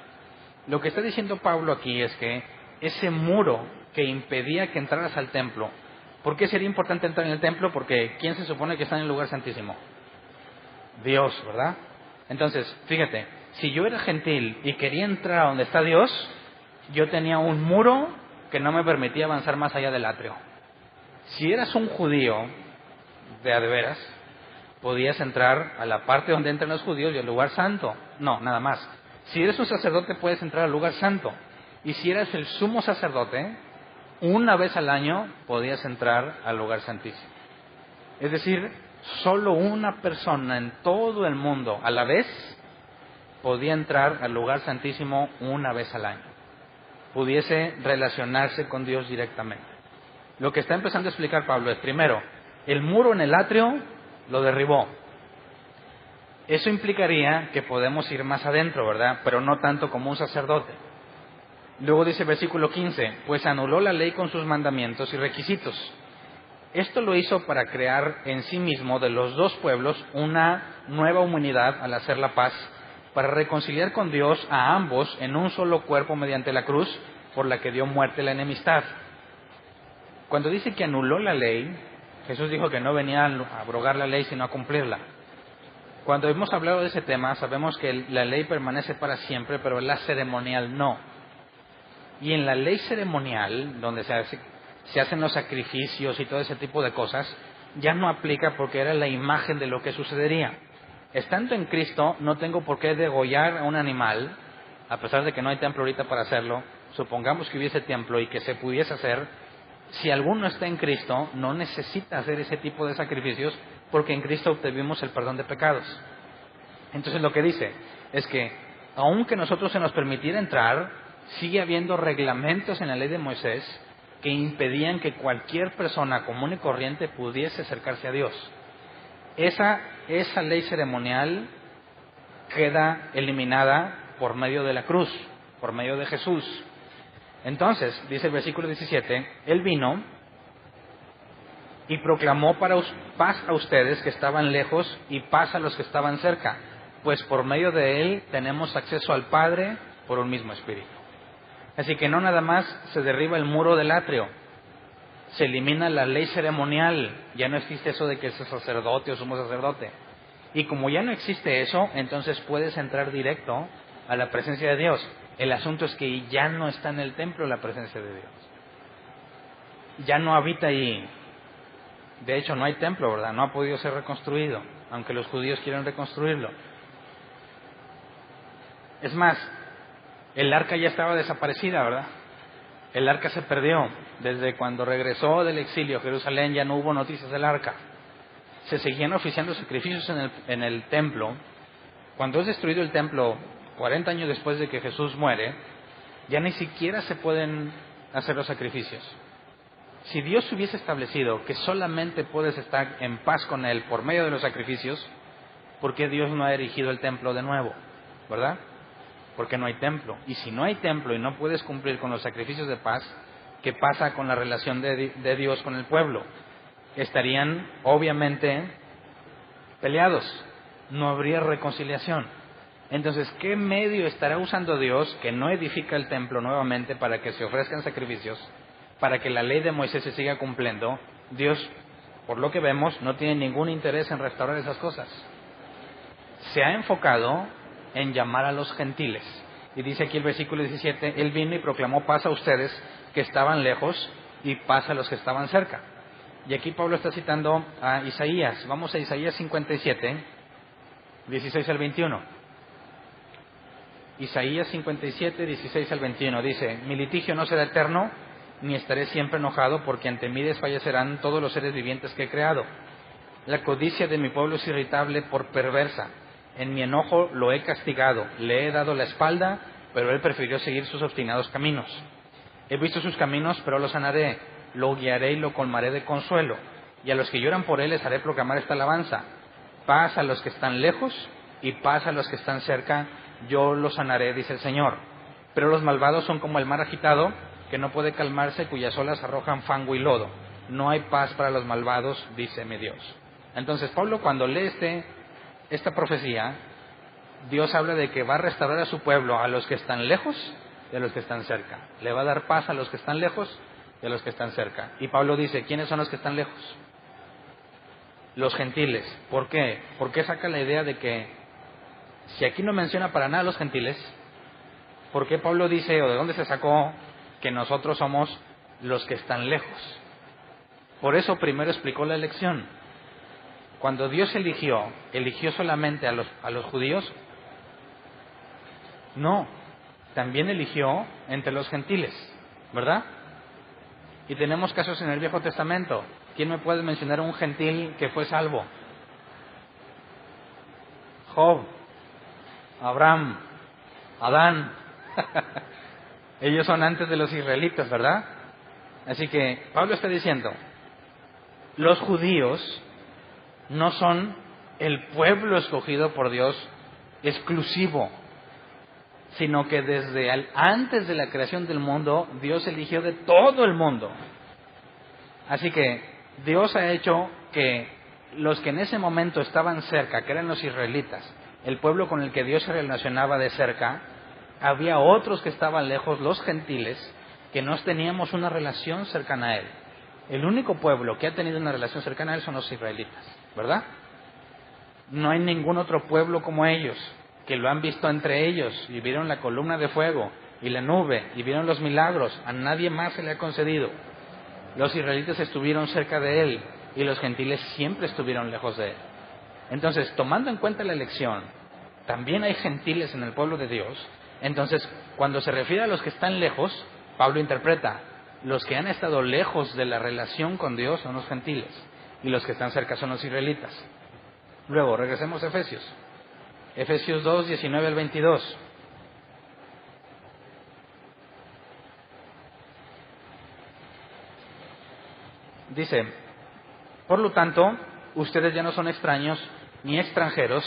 Lo que está diciendo Pablo aquí es que ese muro que impedía que entraras al templo, ¿por qué sería importante entrar en el templo? Porque ¿quién se supone que está en el lugar santísimo? Dios, ¿verdad? Entonces, fíjate, si yo era gentil y quería entrar a donde está Dios, yo tenía un muro que no me permitía avanzar más allá del atrio. Si eras un judío de a de veras, podías entrar a la parte donde entran los judíos y al lugar santo. No, nada más. Si eres un sacerdote, puedes entrar al lugar santo. Y si eras el sumo sacerdote, una vez al año podías entrar al lugar santísimo. Es decir, solo una persona en todo el mundo a la vez podía entrar al lugar santísimo una vez al año. Pudiese relacionarse con Dios directamente. Lo que está empezando a explicar Pablo es, primero, el muro en el atrio lo derribó. Eso implicaría que podemos ir más adentro, ¿verdad? Pero no tanto como un sacerdote. Luego dice versículo 15, pues anuló la ley con sus mandamientos y requisitos. Esto lo hizo para crear en sí mismo de los dos pueblos una nueva humanidad al hacer la paz, para reconciliar con Dios a ambos en un solo cuerpo mediante la cruz, por la que dio muerte a la enemistad. Cuando dice que anuló la ley, Jesús dijo que no venía a abrogar la ley, sino a cumplirla. Cuando hemos hablado de ese tema, sabemos que la ley permanece para siempre, pero la ceremonial no. Y en la ley ceremonial, donde se hacen los sacrificios y todo ese tipo de cosas, ya no aplica porque era la imagen de lo que sucedería. Estando en Cristo, no tengo por qué degollar a un animal, a pesar de que no hay templo ahorita para hacerlo. Supongamos que hubiese templo y que se pudiese hacer. Si alguno está en Cristo, no necesita hacer ese tipo de sacrificios, porque en Cristo obtuvimos el perdón de pecados. Entonces lo que dice es que, aunque nosotros se nos permitiera entrar, sigue habiendo reglamentos en la ley de Moisés que impedían que cualquier persona común y corriente pudiese acercarse a Dios. Esa ley ceremonial queda eliminada por medio de la cruz, por medio de Jesús. Entonces, dice el versículo 17, Él vino y proclamó paz a ustedes que estaban lejos y paz a los que estaban cerca, pues por medio de Él tenemos acceso al Padre por un mismo Espíritu. Así que no nada más se derriba el muro del atrio, se elimina la ley ceremonial, ya no existe eso de que es sacerdote o sumo sacerdote. Y como ya no existe eso, entonces puedes entrar directo a la presencia de Dios. El asunto es que ya no está en el templo la presencia de Dios. Ya no habita ahí. De hecho, no hay templo, ¿verdad? No ha podido ser reconstruido, aunque los judíos quieren reconstruirlo. Es más, el arca ya estaba desaparecida, ¿verdad? El arca se perdió. Desde cuando regresó del exilio a Jerusalén ya no hubo noticias del arca. Se seguían oficiando sacrificios en el templo. Cuando es destruido el templo 40 años después de que Jesús muere, ya ni siquiera se pueden hacer los sacrificios. Si Dios hubiese establecido que solamente puedes estar en paz con Él por medio de los sacrificios, ¿por qué Dios no ha erigido el templo de nuevo? ¿Verdad? Porque no hay templo. Y si no hay templo y no puedes cumplir con los sacrificios de paz, ¿qué pasa con la relación de Dios con el pueblo? Estarían obviamente peleados. No habría reconciliación. Entonces, ¿qué medio estará usando Dios que no edifica el templo nuevamente para que se ofrezcan sacrificios, para que la ley de Moisés se siga cumpliendo? Dios, por lo que vemos, no tiene ningún interés en restaurar esas cosas. Se ha enfocado en llamar a los gentiles. Y dice aquí el versículo 17, Él vino y proclamó paz a ustedes que estaban lejos y paz a los que estaban cerca. Y aquí Pablo está citando a Isaías. Vamos a Isaías 57. 16 al 21. Isaías 57, 16 al 21 dice: mi litigio no será eterno, ni estaré siempre enojado, porque ante mí desfallecerán todos los seres vivientes que he creado. La codicia de mi pueblo es irritable por perversa. En mi enojo lo he castigado, le he dado la espalda, pero él prefirió seguir sus obstinados caminos. He visto sus caminos, pero lo sanaré, lo guiaré y lo colmaré de consuelo. Y a los que lloran por él les haré proclamar esta alabanza: paz a los que están lejos y paz a los que están cerca, yo los sanaré, dice el Señor. Pero los malvados son como el mar agitado, que no puede calmarse, cuyas olas arrojan fango y lodo. No hay paz para los malvados, dice mi Dios. Entonces Pablo, cuando lee esta profecía, Dios habla de que va a restaurar a su pueblo, a los que están lejos y a los que están cerca. Le va a dar paz a los que están lejos y a los que están cerca. Y Pablo dice: ¿quiénes son los que están lejos? Los gentiles. ¿Por qué? ¿Por qué saca la idea de que, si aquí no menciona para nada a los gentiles, por qué Pablo dice, o de dónde se sacó, que nosotros somos los que están lejos? Por eso primero explicó la elección. Cuando Dios eligió solamente a los judíos. No, también eligió entre los gentiles, ¿verdad? Y tenemos casos en el Viejo Testamento. ¿Quién me puede mencionar un gentil que fue salvo? Job, Abraham, Adán. Ellos son antes de los israelitas, ¿verdad? Así que Pablo está diciendo: los judíos no son el pueblo escogido por Dios exclusivo, sino que desde antes de la creación del mundo, Dios eligió de todo el mundo. Así que Dios ha hecho que los que en ese momento estaban cerca, que eran los israelitas, el pueblo con el que Dios se relacionaba de cerca, había otros que estaban lejos, los gentiles, que no teníamos una relación cercana a Él. El único pueblo que ha tenido una relación cercana a Él son los israelitas, ¿verdad? No hay ningún otro pueblo como ellos, que lo han visto entre ellos, y vieron la columna de fuego y la nube, y vieron los milagros. A nadie más se le ha concedido. Los israelitas estuvieron cerca de Él, y los gentiles siempre estuvieron lejos de Él. Entonces, tomando en cuenta la elección, también hay gentiles en el pueblo de Dios. Entonces, cuando se refiere a los que están lejos, Pablo interpreta: los que han estado lejos de la relación con Dios son los gentiles, y los que están cerca son los israelitas. Luego, regresemos a Efesios. Efesios 2, 19 al 22. Dice: por lo tanto, ustedes ya no son extraños ni extranjeros,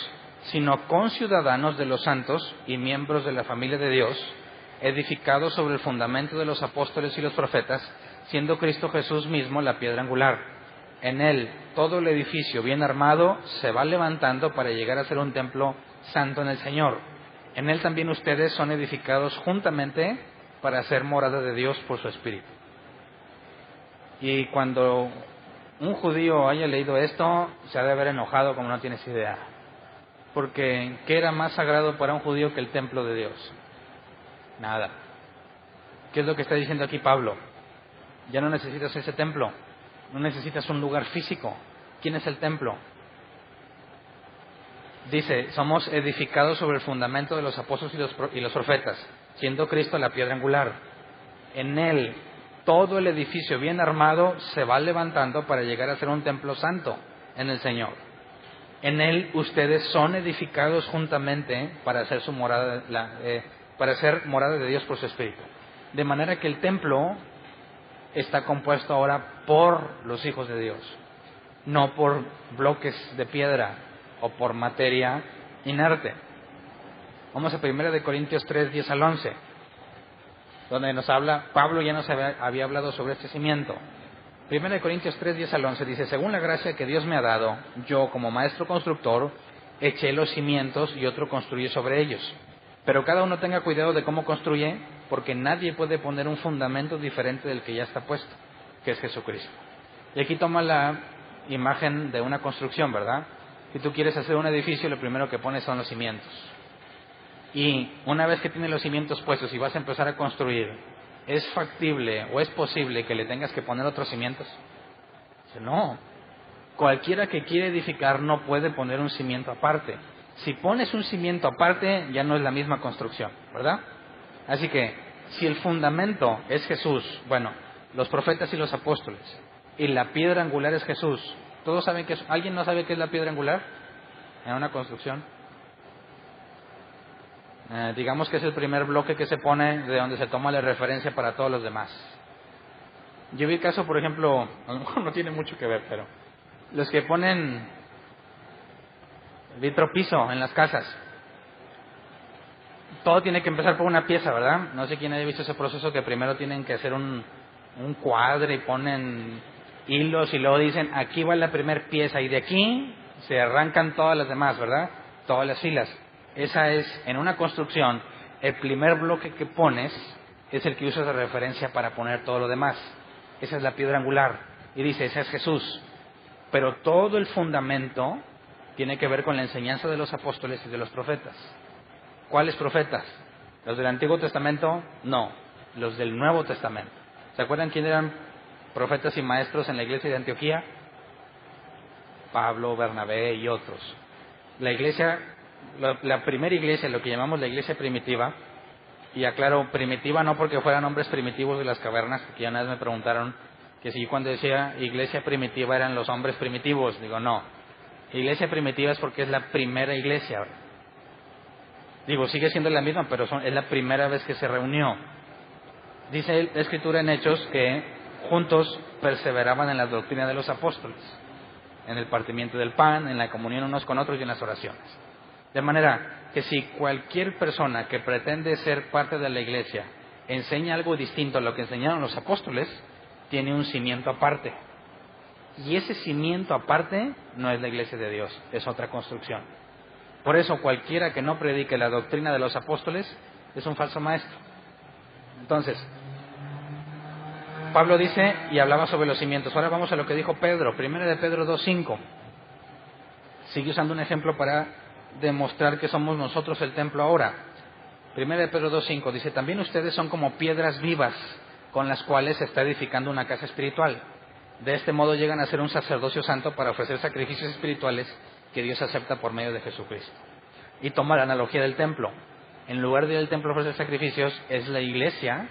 sino conciudadanos de los santos y miembros de la familia de Dios, edificados sobre el fundamento de los apóstoles y los profetas, siendo Cristo Jesús mismo la piedra angular. En Él todo el edificio bien armado se va levantando para llegar a ser un templo santo en el Señor. En Él también ustedes son edificados juntamente para ser morada de Dios por su Espíritu. Y cuando un judío haya leído esto, se ha de haber enojado como no tienes idea. Porque ¿qué era más sagrado para un judío que el templo de Dios? Nada. ¿Qué es lo que está diciendo aquí Pablo? Ya no necesitas ese templo, no necesitas un lugar físico. ¿Quién es el templo? Dice: somos edificados sobre el fundamento de los apóstoles y los profetas, siendo Cristo la piedra angular. En Él todo el edificio bien armado se va levantando para llegar a ser un templo santo en el Señor. En Él ustedes son edificados juntamente para ser morada de Dios por su Espíritu. De manera que el templo está compuesto ahora por los hijos de Dios, no por bloques de piedra o por materia inerte. Vamos a 1 Corintios 3, 10 al 11, donde nos habla, Pablo ya nos había hablado sobre este cimiento. 1 Corintios 3, 10 al 11 dice: según la gracia que Dios me ha dado, yo como maestro constructor eché los cimientos y otro construye sobre ellos. Pero cada uno tenga cuidado de cómo construye, porque nadie puede poner un fundamento diferente del que ya está puesto, que es Jesucristo. Y aquí toma la imagen de una construcción, ¿verdad? Si tú quieres hacer un edificio, lo primero que pones son los cimientos. Y una vez que tienes los cimientos puestos y vas a empezar a construir, ¿es factible o es posible que le tengas que poner otros cimientos? No. Cualquiera que quiere edificar no puede poner un cimiento aparte. Si pones un cimiento aparte, ya no es la misma construcción, ¿verdad? Así que, si el fundamento es Jesús, bueno, los profetas y los apóstoles, y la piedra angular es Jesús, ¿todos saben que alguien no sabe qué es la piedra angular en una construcción? Digamos que es el primer bloque que se pone de donde se toma la referencia para todos los demás. Yo vi el caso, por ejemplo, a lo mejor no tiene mucho que ver, pero los que ponen vitropiso en las casas, todo tiene que empezar por una pieza, ¿verdad? No sé quién haya visto ese proceso que primero tienen que hacer un cuadro y ponen hilos y luego dicen, aquí va la primera pieza y de aquí se arrancan todas las demás, ¿verdad? Todas las filas. Esa es, en una construcción, el primer bloque que pones es el que usas de referencia para poner todo lo demás. Esa es la piedra angular. Y dice, ese es Jesús. Pero todo el fundamento tiene que ver con la enseñanza de los apóstoles y de los profetas. ¿Cuáles profetas? ¿Los del Antiguo Testamento? No, los del Nuevo Testamento. ¿Se acuerdan quién eran profetas y maestros en la iglesia de Antioquía? Pablo, Bernabé y otros. La iglesia, la primera iglesia, lo que llamamos la iglesia primitiva, y aclaro, primitiva no porque fueran hombres primitivos de las cavernas, que ya una vez me preguntaron que si cuando decía iglesia primitiva eran los hombres primitivos. Digo, no. Iglesia primitiva es porque es la primera iglesia. Digo, sigue siendo la misma, pero es la primera vez que se reunió. Dice la Escritura en Hechos que juntos perseveraban en la doctrina de los apóstoles, en el partimiento del pan, en la comunión unos con otros y en las oraciones. De manera que si cualquier persona que pretende ser parte de la iglesia enseña algo distinto a lo que enseñaron los apóstoles, tiene un cimiento aparte. Y ese cimiento aparte no es la iglesia de Dios, es otra construcción. Por eso cualquiera que no predique la doctrina de los apóstoles es un falso maestro. Entonces, Pablo dice y hablaba sobre los cimientos. Ahora vamos a lo que dijo Pedro, 1 de Pedro 2:5. Sigue usando un ejemplo para demostrar que somos nosotros el templo ahora. 1 de Pedro 2:5 dice, también ustedes son como piedras vivas con las cuales se está edificando una casa espiritual. De este modo llegan a ser un sacerdocio santo para ofrecer sacrificios espirituales que Dios acepta por medio de Jesucristo. Y toma la analogía del templo. En lugar de ir al templo a ofrecer sacrificios, es la iglesia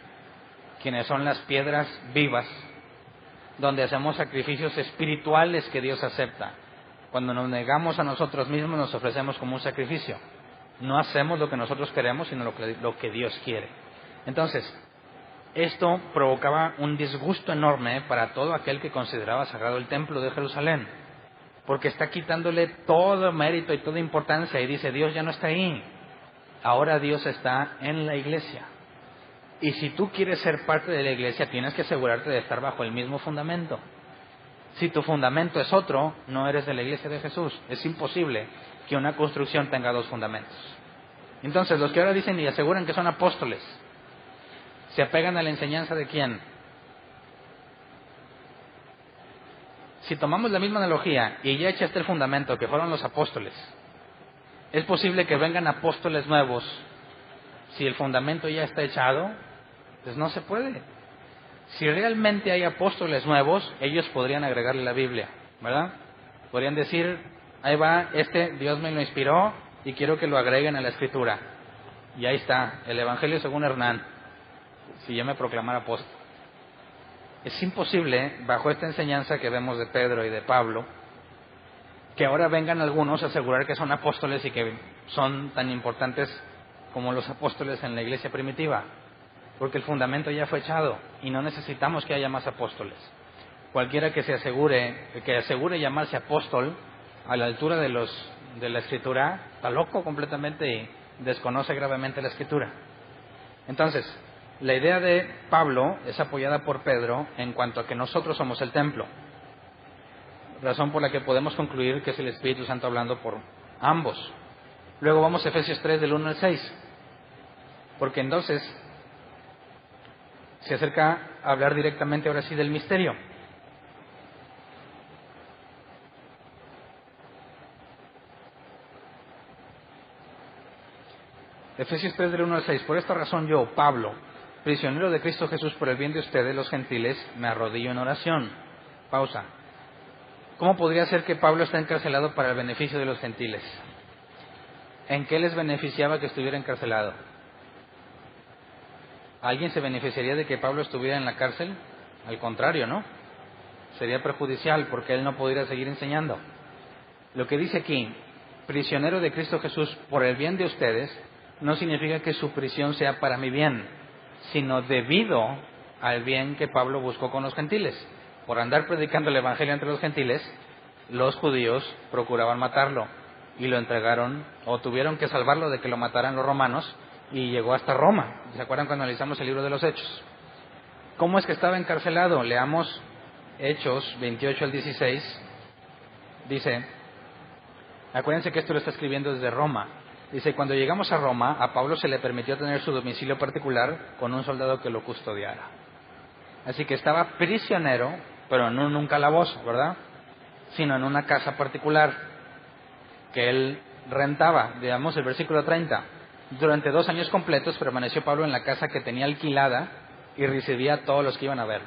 quienes son las piedras vivas donde hacemos sacrificios espirituales que Dios acepta. Cuando nos negamos a nosotros mismos, nos ofrecemos como un sacrificio. No hacemos lo que nosotros queremos, sino lo que Dios quiere. Entonces, esto provocaba un disgusto enorme para todo aquel que consideraba sagrado el templo de Jerusalén, porque está quitándole todo mérito y toda importancia, y dice, Dios ya no está ahí, ahora Dios está en la iglesia. Y si tú quieres ser parte de la iglesia, tienes que asegurarte de estar bajo el mismo fundamento. Si tu fundamento es otro, no eres de la iglesia de Jesús. Es imposible que una construcción tenga dos fundamentos. Entonces, los que ahora dicen y aseguran que son apóstoles, ¿se apegan a la enseñanza de quién? Si tomamos la misma analogía y ya echaste el fundamento que fueron los apóstoles, ¿es posible que vengan apóstoles nuevos si el fundamento ya está echado? Pues no se puede. Si realmente hay apóstoles nuevos, ellos podrían agregarle la Biblia, ¿verdad? Podrían decir, ahí va, Dios me lo inspiró y quiero que lo agreguen a la Escritura. Y ahí está, el Evangelio según Hernán, si yo me proclamara apóstol. Es imposible, bajo esta enseñanza que vemos de Pedro y de Pablo, que ahora vengan algunos a asegurar que son apóstoles y que son tan importantes como los apóstoles en la iglesia primitiva, porque el fundamento ya fue echado y no necesitamos que haya más apóstoles. Cualquiera que asegure llamarse apóstol a la altura de la Escritura está loco completamente y desconoce gravemente la Escritura. Entonces, la idea de Pablo es apoyada por Pedro en cuanto a que nosotros somos el templo, razón por la que podemos concluir que es el Espíritu Santo hablando por ambos. Luego vamos a Efesios 3 del 1 al 6, porque entonces se acerca a hablar directamente ahora sí del misterio. Efesios 3 del 1 al 6. Por esta razón yo, Pablo, prisionero de Cristo Jesús por el bien de ustedes, los gentiles, me arrodillo en oración. Pausa. ¿Cómo podría ser que Pablo está encarcelado para el beneficio de los gentiles? ¿En qué les beneficiaba que estuviera encarcelado? ¿Alguien se beneficiaría de que Pablo estuviera en la cárcel? Al contrario, ¿no? Sería perjudicial porque él no podría seguir enseñando. Lo que dice aquí, prisionero de Cristo Jesús por el bien de ustedes, no significa que su prisión sea para mi bien, sino debido al bien que Pablo buscó con los gentiles. Por andar predicando el evangelio entre los gentiles, los judíos procuraban matarlo y lo entregaron, o tuvieron que salvarlo de que lo mataran los romanos, y llegó hasta Roma. ¿Se acuerdan cuando analizamos el libro de los Hechos? ¿Cómo es que estaba encarcelado? Leamos Hechos 28 al 16. Dice, acuérdense que esto lo está escribiendo desde Roma. Dice, cuando llegamos a Roma, a Pablo se le permitió tener su domicilio particular con un soldado que lo custodiara. Así que estaba prisionero, pero no en un calabozo, ¿verdad? Sino en una casa particular que él rentaba. Veamos el versículo 30. Durante 2 años completos permaneció Pablo en la casa que tenía alquilada y recibía a todos los que iban a ver.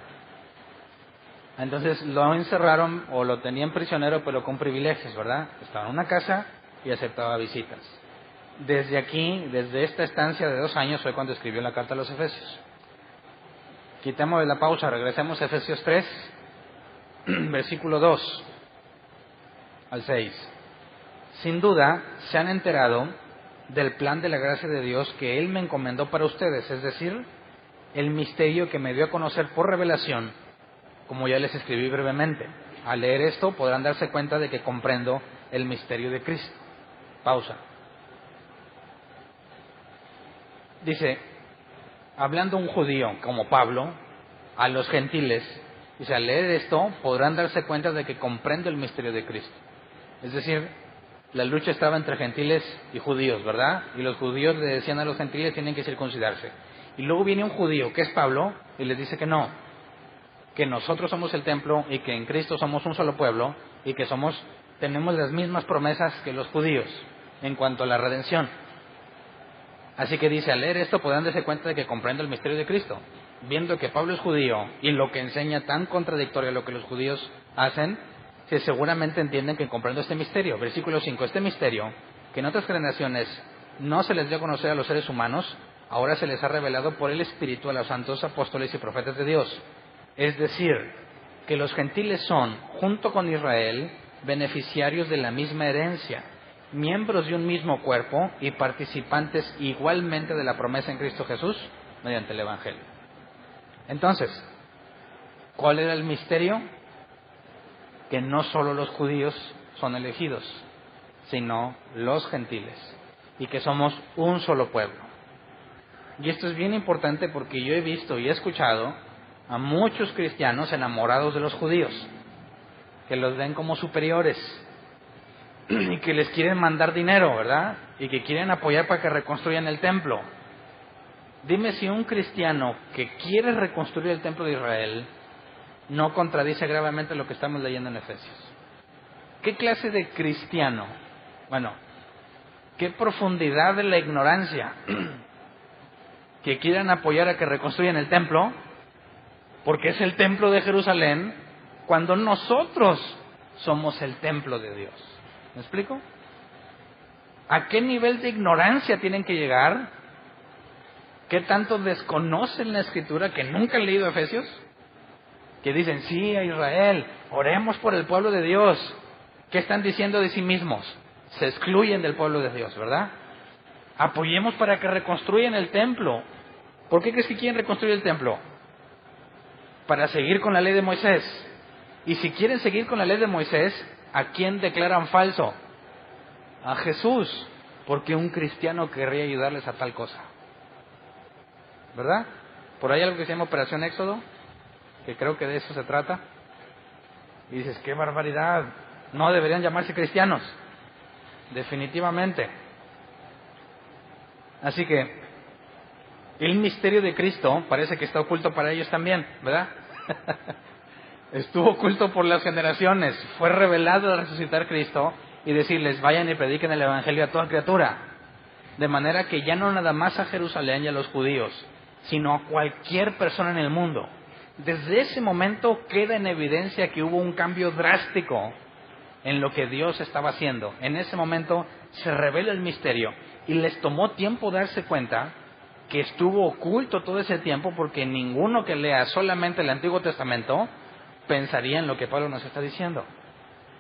Entonces lo encerraron o lo tenían prisionero, pero con privilegios, ¿verdad? Estaba en una casa y aceptaba visitas. Desde aquí, desde esta estancia de 2 años, fue cuando escribió la carta a los Efesios. Quitemos la pausa, regresemos a Efesios 3, versículo 2 al 6. Sin duda, se han enterado del plan de la gracia de Dios que Él me encomendó para ustedes, es decir, el misterio que me dio a conocer por revelación, como ya les escribí brevemente. Al leer esto podrán darse cuenta de que comprendo el misterio de Cristo. Pausa. Dice, hablando un judío como Pablo, a los gentiles, dice, al leer esto podrán darse cuenta de que comprendo el misterio de Cristo. Es decir, la lucha estaba entre gentiles y judíos, ¿verdad? Y los judíos le decían a los gentiles tienen que circuncidarse. Y luego viene un judío, que es Pablo, y les dice que no, que nosotros somos el templo y que en Cristo somos un solo pueblo y que tenemos las mismas promesas que los judíos en cuanto a la redención. Así que dice, al leer esto podrán darse cuenta de que comprendo el misterio de Cristo. Viendo que Pablo es judío y lo que enseña tan contradictorio a lo que los judíos hacen, que seguramente entienden que comprendo este misterio. Versículo 5, este misterio, que en otras generaciones no se les dio a conocer a los seres humanos, ahora se les ha revelado por el Espíritu a los santos apóstoles y profetas de Dios. Es decir, que los gentiles son, junto con Israel, beneficiarios de la misma herencia, miembros de un mismo cuerpo y participantes igualmente de la promesa en Cristo Jesús mediante el Evangelio. Entonces, ¿cuál era el misterio? Que no solo los judíos son elegidos, sino los gentiles, y que somos un solo pueblo. Y esto es bien importante porque yo he visto y he escuchado a muchos cristianos enamorados de los judíos, que los ven como superiores, y que les quieren mandar dinero, ¿verdad? Y que quieren apoyar para que reconstruyan el templo. Dime si un cristiano que quiere reconstruir el templo de Israel no contradice gravemente lo que estamos leyendo en Efesios. ¿Qué clase de cristiano? Bueno, ¿qué profundidad de la ignorancia? Que quieran apoyar a que reconstruyan el templo, porque es el templo de Jerusalén, cuando nosotros somos el templo de Dios. ¿Me explico? ¿A qué nivel de ignorancia tienen que llegar? ¿Qué tanto desconocen la Escritura que nunca han leído Efesios? Que dicen, sí, a Israel, oremos por el pueblo de Dios. ¿Qué están diciendo de sí mismos? Se excluyen del pueblo de Dios, ¿verdad? Apoyemos para que reconstruyan el templo. ¿Por qué crees que quieren reconstruir el templo? Para seguir con la ley de Moisés. Y si quieren seguir con la ley de Moisés, ¿a quién declaran falso? A Jesús. Porque un cristiano querría ayudarles a tal cosa. ¿Verdad? Por ahí algo que se llama Operación Éxodo, que creo que de eso se trata. Y dices, ¡qué barbaridad! No deberían llamarse cristianos. Definitivamente. Así que el misterio de Cristo parece que está oculto para ellos también, ¿verdad? Estuvo oculto por las generaciones. Fue revelado al resucitar Cristo y decirles, vayan y prediquen el Evangelio a toda criatura. De manera que ya no nada más a Jerusalén y a los judíos, sino a cualquier persona en el mundo. Desde ese momento queda en evidencia que hubo un cambio drástico en lo que Dios estaba haciendo. En ese momento se revela el misterio y les tomó tiempo darse cuenta que estuvo oculto todo ese tiempo, porque ninguno que lea solamente el Antiguo Testamento pensaría en lo que Pablo nos está diciendo.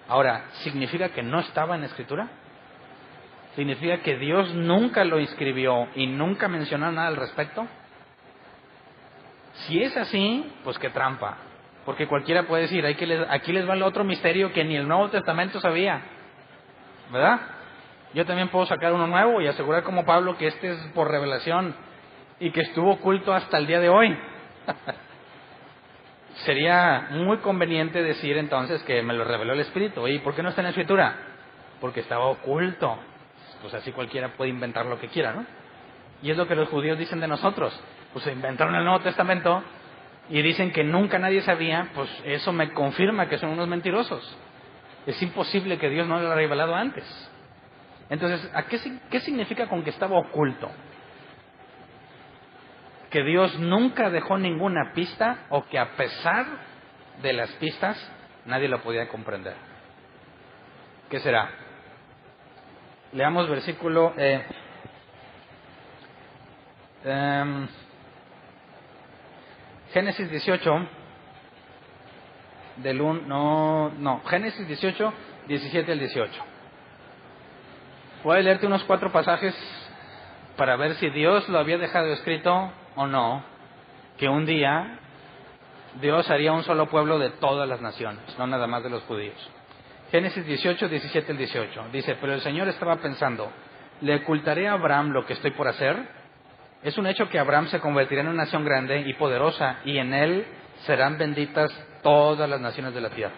Ahora, ¿significa que no estaba en la Escritura? ¿Significa que Dios nunca lo escribió y nunca mencionó nada al respecto? Si es así, pues qué trampa. Porque cualquiera puede decir, aquí les va el otro misterio que ni el Nuevo Testamento sabía. ¿Verdad? Yo también puedo sacar uno nuevo y asegurar como Pablo que este es por revelación y que estuvo oculto hasta el día de hoy. Sería muy conveniente decir entonces que me lo reveló el Espíritu. ¿Y por qué no está en la Escritura? Porque estaba oculto. Pues así cualquiera puede inventar lo que quiera, ¿no? Y es lo que los judíos dicen de nosotros. Pues se inventaron el Nuevo Testamento y dicen que nunca nadie sabía. Pues eso me confirma que son unos mentirosos. Es imposible que Dios no lo haya revelado antes. Entonces, ¿qué significa con que estaba oculto? Que Dios nunca dejó ninguna pista, o que a pesar de las pistas nadie lo podía comprender. ¿Qué será? Leamos versículo Génesis 18 Génesis 18, 17 al 18. Voy a leerte unos 4 pasajes para ver si Dios lo había dejado escrito o no, que un día Dios haría un solo pueblo de todas las naciones, no nada más de los judíos. Génesis 18, 17 al 18. Dice, pero el Señor estaba pensando, ¿le ocultaré a Abraham lo que estoy por hacer? Es un hecho que Abraham se convertirá en una nación grande y poderosa, y en él serán benditas todas las naciones de la tierra.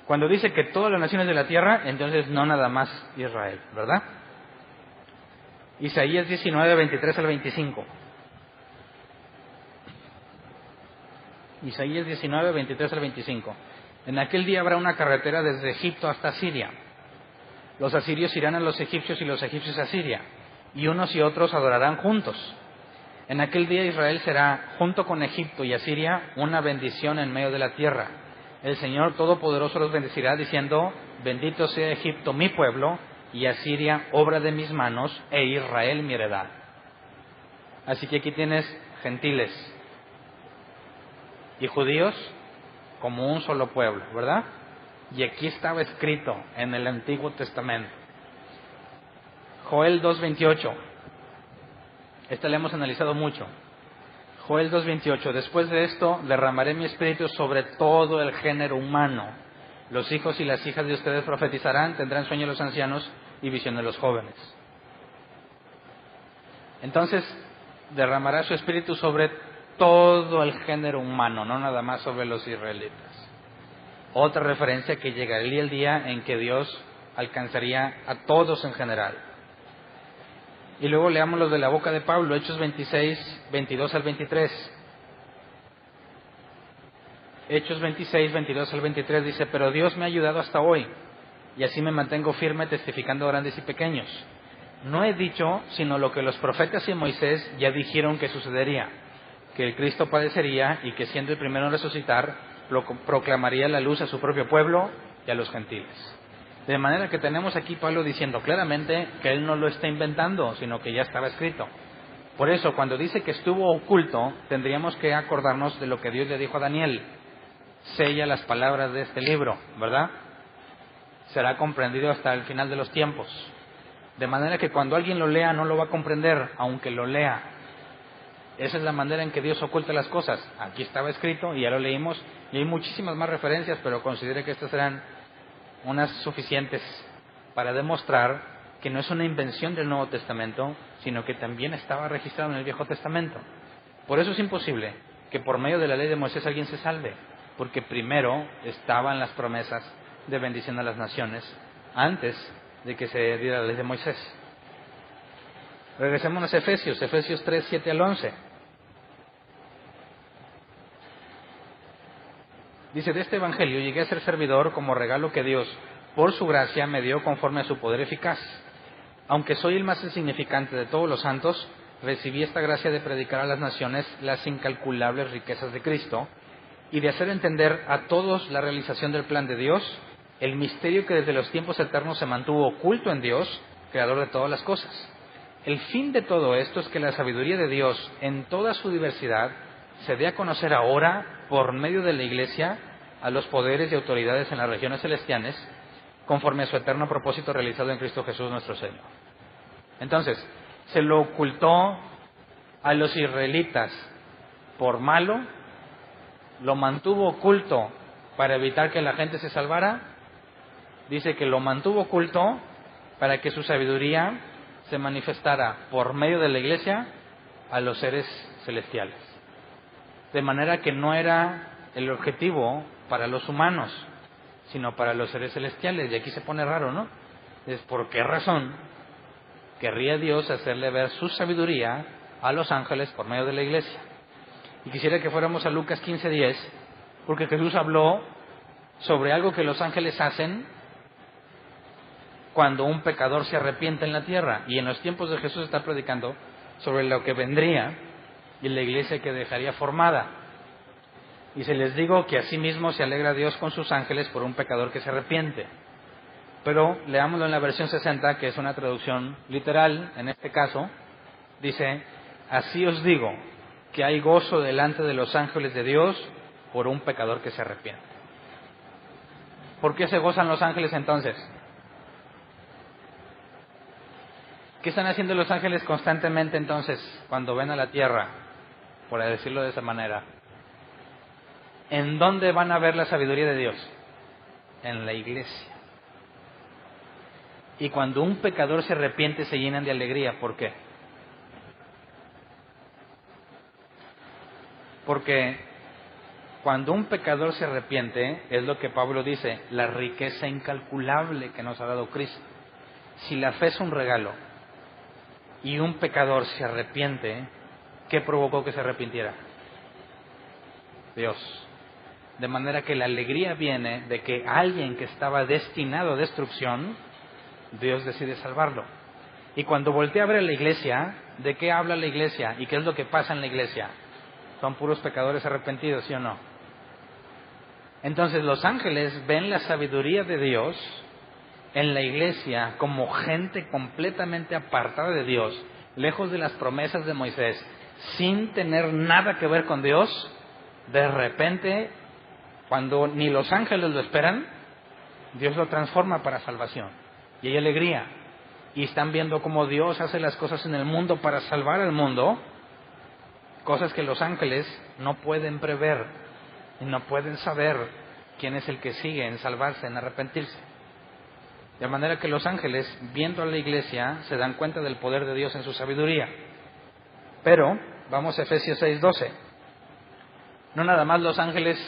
Cuando dice que todas las naciones de la tierra, entonces no nada más Israel, ¿verdad? Isaías 19, 23 al 25. Isaías 19, 23 al 25. En aquel día habrá una carretera desde Egipto hasta Siria. Los asirios irán a los egipcios y los egipcios a Siria, y unos y otros adorarán juntos. En aquel día Israel será, junto con Egipto y Asiria, una bendición en medio de la tierra. El Señor Todopoderoso los bendecirá diciendo, bendito sea Egipto mi pueblo, y Asiria obra de mis manos, e Israel mi heredad. Así que aquí tienes gentiles y judíos como un solo pueblo, ¿verdad? Y aquí estaba escrito en el Antiguo Testamento. Joel 2:28. Esta la hemos analizado mucho. Joel 2:28. Después de esto derramaré mi espíritu sobre todo el género humano. Los hijos y las hijas de ustedes profetizarán, tendrán sueños los ancianos y visión de los jóvenes. Entonces derramará su espíritu sobre todo el género humano, no nada más sobre los israelitas. Otra referencia que llegaría el día en que Dios alcanzaría a todos en general. Y luego leamos los de la boca de Pablo, Hechos 26, 22 al 23. Hechos 26, 22 al 23 dice, pero Dios me ha ayudado hasta hoy, y así me mantengo firme testificando a grandes y pequeños. No he dicho sino lo que los profetas y Moisés ya dijeron que sucedería, que el Cristo padecería y que siendo el primero en resucitar, proclamaría la luz a su propio pueblo y a los gentiles. De manera que tenemos aquí Pablo diciendo claramente que él no lo está inventando, sino que ya estaba escrito. Por eso, cuando dice que estuvo oculto, tendríamos que acordarnos de lo que Dios le dijo a Daniel. Sella las palabras de este libro, ¿verdad? Será comprendido hasta el final de los tiempos. De manera que cuando alguien lo lea, no lo va a comprender, aunque lo lea. Esa es la manera en que Dios oculta las cosas. Aquí estaba escrito y ya lo leímos, y hay muchísimas más referencias, pero considere que estas serán unas suficientes para demostrar que no es una invención del Nuevo Testamento, sino que también estaba registrado en el Viejo Testamento. Por eso es imposible que por medio de la ley de Moisés alguien se salve, porque primero estaban las promesas de bendición a las naciones antes de que se diera la ley de Moisés. Regresemos a Efesios 3, 7 al 11. Dice, de este evangelio llegué a ser servidor como regalo que Dios, por su gracia, me dio conforme a su poder eficaz. Aunque soy el más insignificante de todos los santos, recibí esta gracia de predicar a las naciones las incalculables riquezas de Cristo y de hacer entender a todos la realización del plan de Dios, el misterio que desde los tiempos eternos se mantuvo oculto en Dios, creador de todas las cosas. El fin de todo esto es que la sabiduría de Dios, en toda su diversidad, se dé a conocer ahora, por medio de la Iglesia, a los poderes y autoridades en las regiones celestiales, conforme a su eterno propósito realizado en Cristo Jesús nuestro Señor. Entonces, se lo ocultó a los israelitas por malo, lo mantuvo oculto para evitar que la gente se salvara. Dice que lo mantuvo oculto para que su sabiduría se manifestara por medio de la Iglesia a los seres celestiales. De manera que no era el objetivo para los humanos, sino para los seres celestiales. Y aquí se pone raro, ¿no? Es por qué razón querría Dios hacerle ver su sabiduría a los ángeles por medio de la Iglesia. Y quisiera que fuéramos a Lucas 15:10, porque Jesús habló sobre algo que los ángeles hacen cuando un pecador se arrepiente en la tierra. Y en los tiempos de Jesús está predicando sobre lo que vendría y la iglesia que dejaría formada. Y se les digo que asimismo se alegra Dios con sus ángeles por un pecador que se arrepiente. Pero leámoslo en la versión 60, que es una traducción literal, en este caso, dice: así os digo, que hay gozo delante de los ángeles de Dios por un pecador que se arrepiente. ¿Por qué se gozan los ángeles entonces? ¿Qué están haciendo los ángeles constantemente entonces cuando ven a la tierra, por decirlo de esa manera? ¿En dónde van a ver la sabiduría de Dios? En la iglesia. Y cuando un pecador se arrepiente se llenan de alegría. ¿Por qué? Porque cuando un pecador se arrepiente, es lo que Pablo dice, la riqueza incalculable que nos ha dado Cristo. Si la fe es un regalo y un pecador se arrepiente, ¿qué provocó que se arrepintiera? Dios. De manera que la alegría viene de que alguien que estaba destinado a destrucción, Dios decide salvarlo. Y cuando voltea a ver a la iglesia, ¿de qué habla la iglesia? ¿Y qué es lo que pasa en la iglesia? Son puros pecadores arrepentidos, ¿sí o no? Entonces los ángeles ven la sabiduría de Dios en la iglesia como gente completamente apartada de Dios, lejos de las promesas de Moisés, sin tener nada que ver con Dios. De repente, cuando ni los ángeles lo esperan, Dios lo transforma para salvación. Y hay alegría. Y están viendo cómo Dios hace las cosas en el mundo para salvar al mundo, cosas que los ángeles no pueden prever y no pueden saber quién es el que sigue en salvarse, en arrepentirse. De manera que los ángeles, viendo a la iglesia, se dan cuenta del poder de Dios en su sabiduría. Pero, vamos a Efesios 6:12. No nada más los ángeles,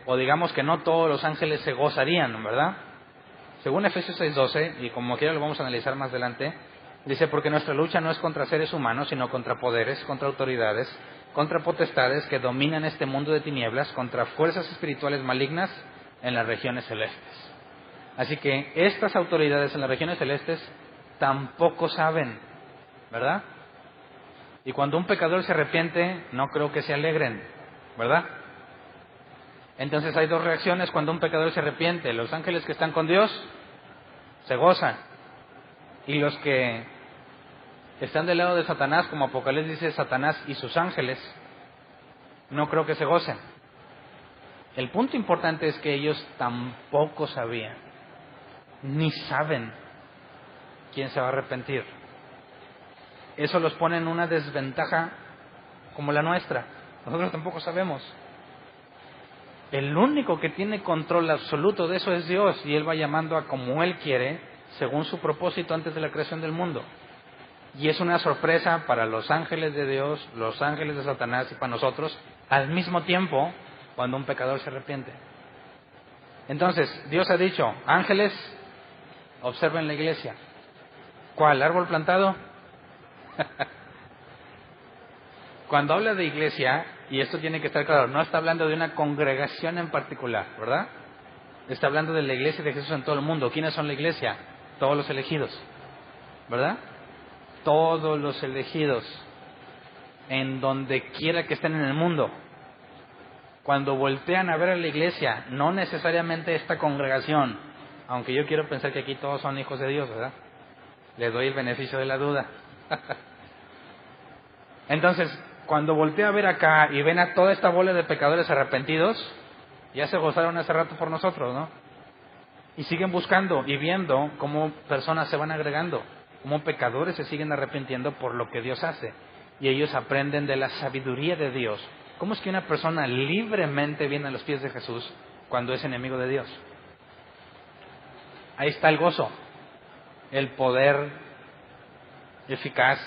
o digamos que no todos los ángeles se gozarían, ¿verdad? Según Efesios 6:12, y como quiera lo vamos a analizar más adelante, dice: porque nuestra lucha no es contra seres humanos, sino contra poderes, contra autoridades, contra potestades que dominan este mundo de tinieblas, contra fuerzas espirituales malignas en las regiones celestes. Así que estas autoridades en las regiones celestes tampoco saben, ¿verdad? Y cuando un pecador se arrepiente, no creo que se alegren, ¿verdad? Entonces hay dos reacciones cuando un pecador se arrepiente. Los ángeles que están con Dios se gozan, y los que están del lado de Satanás, como Apocalipsis dice, Satanás y sus ángeles, no creo que se gocen. El punto importante es que ellos tampoco sabían, ni saben quién se va a arrepentir. Eso los pone en una desventaja como la nuestra. Nosotros tampoco sabemos. El único que tiene control absoluto de eso es Dios, y Él va llamando a como Él quiere, según su propósito antes de la creación del mundo. Y es una sorpresa para los ángeles de Dios, los ángeles de Satanás y para nosotros, al mismo tiempo, cuando un pecador se arrepiente. Entonces, Dios ha dicho: ángeles, observen la iglesia. ¿Cuál? ¿Árbol plantado? Cuando habla de iglesia, y esto tiene que estar claro, no está hablando de una congregación en particular, ¿verdad? Está hablando de la iglesia de Jesús en todo el mundo. ¿Quiénes son la iglesia? Todos los elegidos, ¿verdad? Todos los elegidos, en donde quiera que estén en el mundo. cuando voltean a ver a la iglesia, no necesariamente esta congregación, aunque yo quiero pensar que aquí todos son hijos de Dios, ¿verdad? Les doy el beneficio de la duda. Entonces, cuando volteo a ver acá y ven a toda esta bola de pecadores arrepentidos, ya se gozaron hace rato por nosotros, ¿no? Y siguen buscando y viendo cómo personas se van agregando, cómo pecadores se siguen arrepintiendo por lo que Dios hace. Y ellos aprenden de la sabiduría de Dios. ¿Cómo es que una persona libremente viene a los pies de Jesús cuando es enemigo de Dios? Ahí está el gozo, el poder eficaz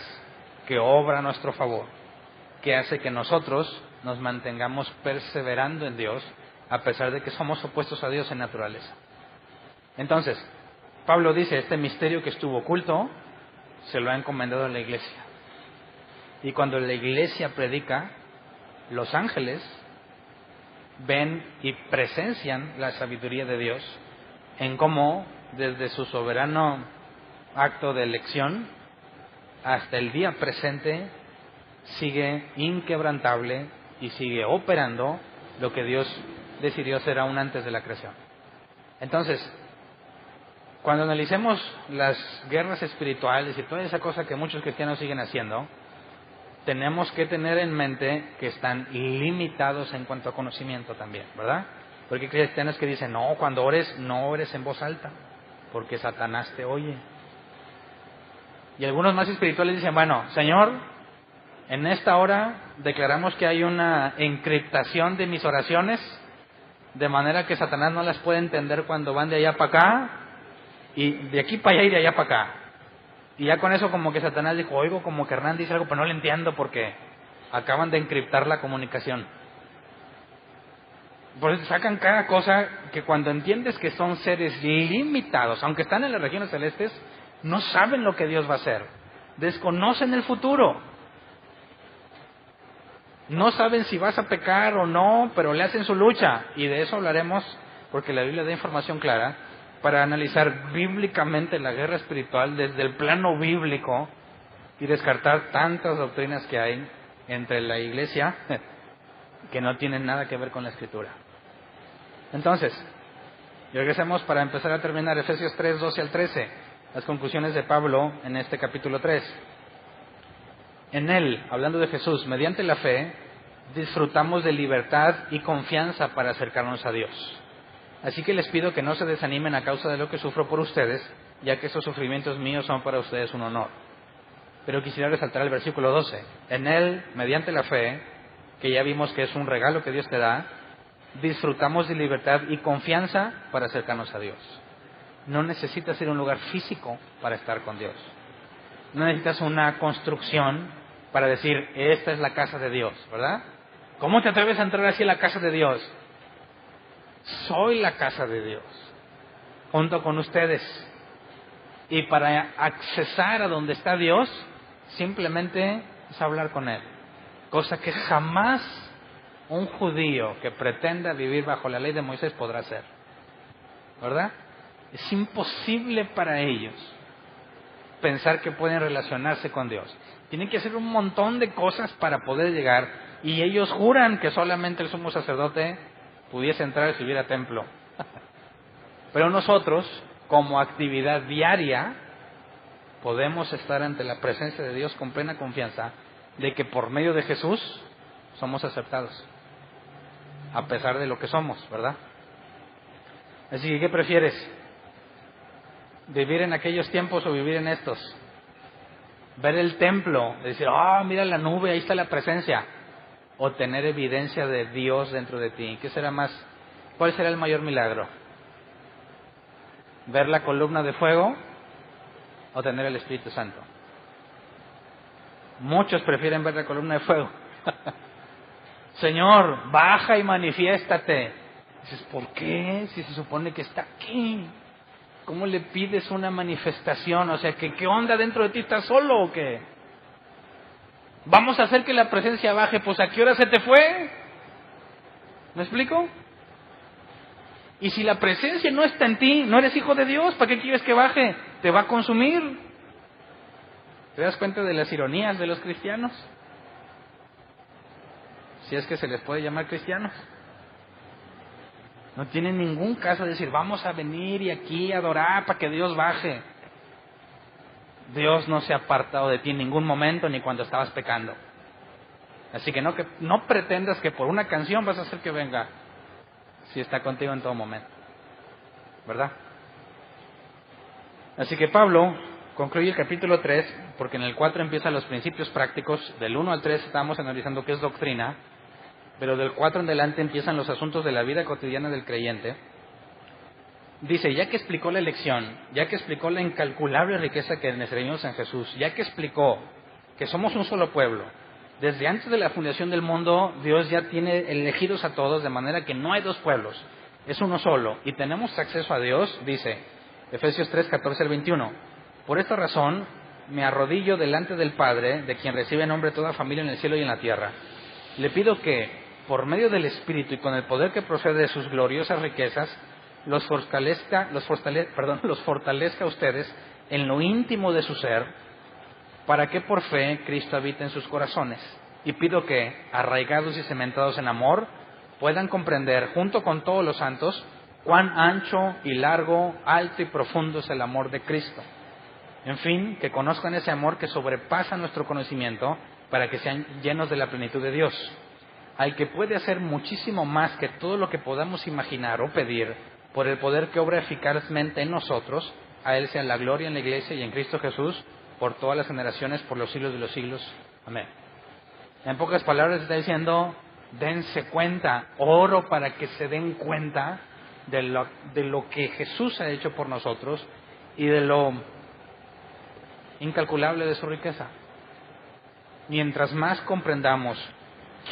que obra a nuestro favor, que hace que nosotros nos mantengamos perseverando en Dios, a pesar de que somos opuestos a Dios en naturaleza. Entonces, Pablo dice, este misterio que estuvo oculto, se lo ha encomendado a la iglesia. Y cuando la iglesia predica, los ángeles ven y presencian la sabiduría de Dios en cómo, desde su soberano acto de elección hasta el día presente, sigue inquebrantable y sigue operando lo que Dios decidió hacer aún antes de la creación. Entonces, cuando analicemos las guerras espirituales y toda esa cosa que muchos cristianos siguen haciendo, tenemos que tener en mente que están limitados en cuanto a conocimiento también, ¿verdad? Porque hay cristianos que dicen, no, cuando ores, no ores en voz alta, porque Satanás te oye. Y algunos más espirituales dicen, bueno, Señor, en esta hora declaramos que hay una encriptación de mis oraciones, de manera que Satanás no las puede entender cuando van de allá para acá, y de aquí para allá y de allá para acá. Y ya con eso como que Satanás dijo, oigo como que Hernán dice algo, pero no le entiendo porque acaban de encriptar la comunicación. Por eso sacan cada cosa que cuando entiendes que son seres limitados, aunque están en las regiones celestes, no saben lo que Dios va a hacer. Desconocen el futuro. No saben si vas a pecar o no, pero le hacen su lucha. Y de eso hablaremos, porque la Biblia da información clara, para analizar bíblicamente la guerra espiritual desde el plano bíblico y descartar tantas doctrinas que hay entre la iglesia que no tienen nada que ver con la Escritura. Entonces, regresemos para empezar a terminar Efesios 3, 12 al 13, las conclusiones de Pablo en este capítulo 3. En él, hablando de Jesús, mediante la fe, disfrutamos de libertad y confianza para acercarnos a Dios. Así que les pido que no se desanimen a causa de lo que sufro por ustedes, ya que esos sufrimientos míos son para ustedes un honor. Pero quisiera resaltar el versículo 12. En él, mediante la fe, que ya vimos que es un regalo que Dios te da, disfrutamos de libertad y confianza para acercarnos a Dios. No necesitas ir a un lugar físico para estar con Dios. No necesitas una construcción para decir, esta es la casa de Dios, ¿verdad? ¿Cómo te atreves a entrar así a la casa de Dios? Soy la casa de Dios, junto con ustedes. Y para accesar a donde está Dios, simplemente es hablar con Él. Cosa que jamás un judío que pretenda vivir bajo la ley de Moisés podrá hacer, ¿verdad? Es imposible para ellos pensar que pueden relacionarse con Dios. Tienen que hacer un montón de cosas para poder llegar, y ellos juran que solamente el sumo sacerdote pudiese entrar si hubiera templo. Pero nosotros, como actividad diaria, podemos estar ante la presencia de Dios con plena confianza de que por medio de Jesús somos aceptados, a pesar de lo que somos, ¿verdad? Así que, ¿qué prefieres? ¿Vivir en aquellos tiempos o vivir en estos? Ver el templo, decir, mira la nube, ahí está la presencia. O tener evidencia de Dios dentro de ti. ¿Qué será más? ¿Cuál será el mayor milagro? ¿Ver la columna de fuego o tener el Espíritu Santo? Muchos prefieren ver la columna de fuego. Señor, baja y manifiéstate. Dices, ¿por qué? Si se supone que está aquí. ¿Cómo le pides una manifestación? O sea, ¿qué onda dentro de ti? ¿Estás solo o qué? Vamos a hacer que la presencia baje. Pues ¿a qué hora se te fue? ¿Me explico? Y si la presencia no está en ti, no eres hijo de Dios, ¿para qué quieres que baje? Te va a consumir. ¿Te das cuenta de las ironías de los cristianos? Si es que se les puede llamar cristianos. No tiene ningún caso de decir, vamos a venir y aquí a adorar para que Dios baje. Dios no se ha apartado de ti en ningún momento, ni cuando estabas pecando. Así que no pretendas que por una canción vas a hacer que venga, si está contigo en todo momento. ¿Verdad? Así que Pablo concluye el capítulo 3, porque en el 4 empiezan los principios prácticos. Del 1 al 3 estamos analizando qué es doctrina, pero del 4 en adelante empiezan los asuntos de la vida cotidiana del creyente. Dice, ya que explicó la elección, ya que explicó la incalculable riqueza que recibimos en Jesús, ya que explicó que somos un solo pueblo, desde antes de la fundación del mundo, Dios ya tiene elegidos a todos, de manera que no hay dos pueblos, es uno solo, y tenemos acceso a Dios, dice Efesios 3, 14 al 21. Por esta razón, me arrodillo delante del Padre, de quien recibe nombre toda familia en el cielo y en la tierra. Le pido que, por medio del Espíritu y con el poder que procede de sus gloriosas riquezas, los fortalezca a ustedes en lo íntimo de su ser, para que por fe Cristo habite en sus corazones. Y pido que, arraigados y cementados en amor, puedan comprender, junto con todos los santos, cuán ancho y largo, alto y profundo es el amor de Cristo. En fin, que conozcan ese amor que sobrepasa nuestro conocimiento, para que sean llenos de la plenitud de Dios. Al que puede hacer muchísimo más que todo lo que podamos imaginar o pedir, por el poder que obra eficazmente en nosotros, a Él sea la gloria en la Iglesia y en Cristo Jesús, por todas las generaciones, por los siglos de los siglos. Amén. En pocas palabras está diciendo, dense cuenta, oro para que se den cuenta de lo que Jesús ha hecho por nosotros y de lo incalculable de su riqueza. Mientras más comprendamos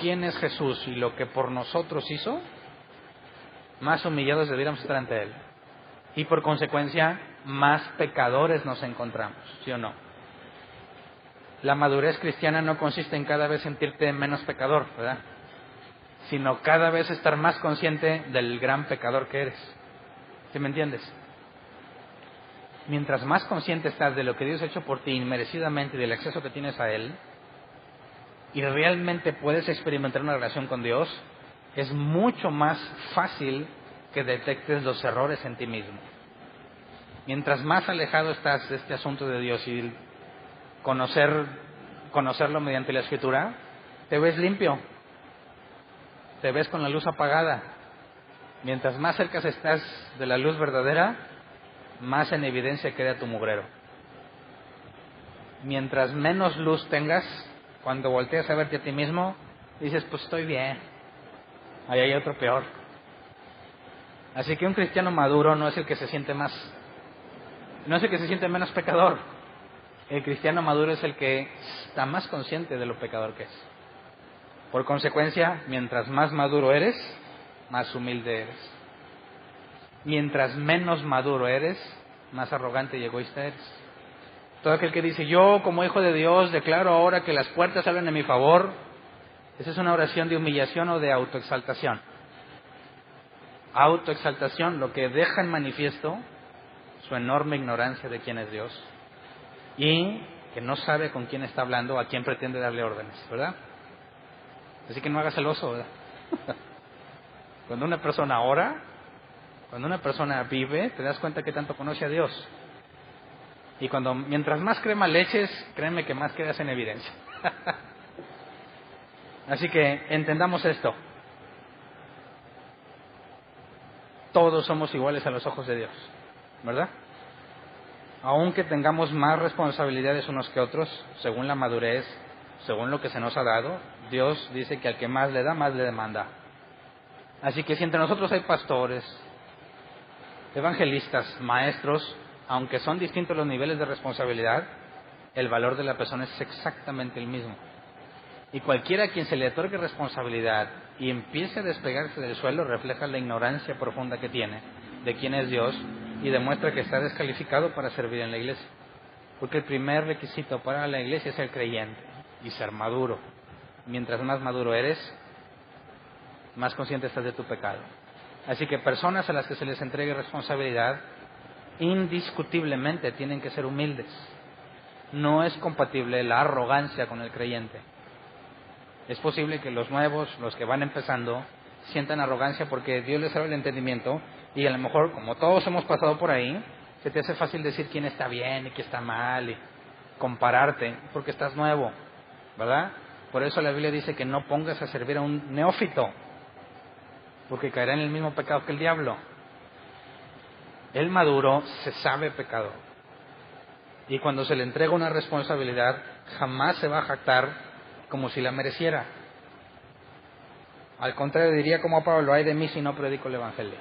quién es Jesús y lo que por nosotros hizo, más humillados debiéramos estar ante Él. Y por consecuencia, más pecadores nos encontramos, ¿sí o no? La madurez cristiana no consiste en cada vez sentirte menos pecador, ¿verdad? Sino cada vez estar más consciente del gran pecador que eres. ¿Sí me entiendes? Mientras más consciente estás de lo que Dios ha hecho por ti inmerecidamente y del acceso que tienes a Él, y realmente puedes experimentar una relación con Dios, es mucho más fácil que detectes los errores en ti mismo. Mientras más alejado estás de este asunto de Dios y conocerlo mediante la Escritura, te ves limpio, te ves con la luz apagada. Mientras más cerca estás de la luz verdadera, más en evidencia queda tu mugrero. Mientras menos luz tengas, cuando volteas a verte a ti mismo, dices, pues estoy bien, ahí hay otro peor. Así que un cristiano maduro no es el que se siente menos pecador. El cristiano maduro es el que está más consciente de lo pecador que es. Por consecuencia, mientras más maduro eres, más humilde eres. Mientras menos maduro eres, más arrogante y egoísta eres. Todo aquel que dice, yo como hijo de Dios declaro ahora que las puertas abren en mi favor, esa es una oración de humillación o de autoexaltación. Autoexaltación, lo que deja en manifiesto su enorme ignorancia de quién es Dios y que no sabe con quién está hablando o a quién pretende darle órdenes, ¿verdad? Así que no hagas el oso, ¿verdad? Cuando una persona ora, cuando una persona vive, te das cuenta que tanto conoce a Dios. Y mientras más crema le eches, créeme que más quedas en evidencia. Así que entendamos esto. Todos somos iguales a los ojos de Dios, ¿verdad? Aunque tengamos más responsabilidades unos que otros, según la madurez, según lo que se nos ha dado, Dios dice que al que más le da, más le demanda. Así que si entre nosotros hay pastores, evangelistas, maestros, aunque son distintos los niveles de responsabilidad, el valor de la persona es exactamente el mismo. Y cualquiera a quien se le otorgue responsabilidad y empiece a despegarse del suelo refleja la ignorancia profunda que tiene de quién es Dios y demuestra que está descalificado para servir en la iglesia. Porque el primer requisito para la iglesia es ser creyente y ser maduro. Mientras más maduro eres, más consciente estás de tu pecado. Así que personas a las que se les entregue responsabilidad, indiscutiblemente tienen que ser humildes. No es compatible la arrogancia con el creyente. Es posible que los nuevos, los que van empezando, sientan arrogancia porque Dios les abre el entendimiento y a lo mejor, como todos hemos pasado por ahí, se te hace fácil decir quién está bien y quién está mal y compararte porque estás nuevo, ¿verdad? Por eso la Biblia dice que no pongas a servir a un neófito, porque caerá en el mismo pecado que el diablo. El maduro se sabe pecador, y cuando se le entrega una responsabilidad, jamás se va a jactar como si la mereciera. Al contrario, diría como Pablo: ay de mí si no predico el Evangelio.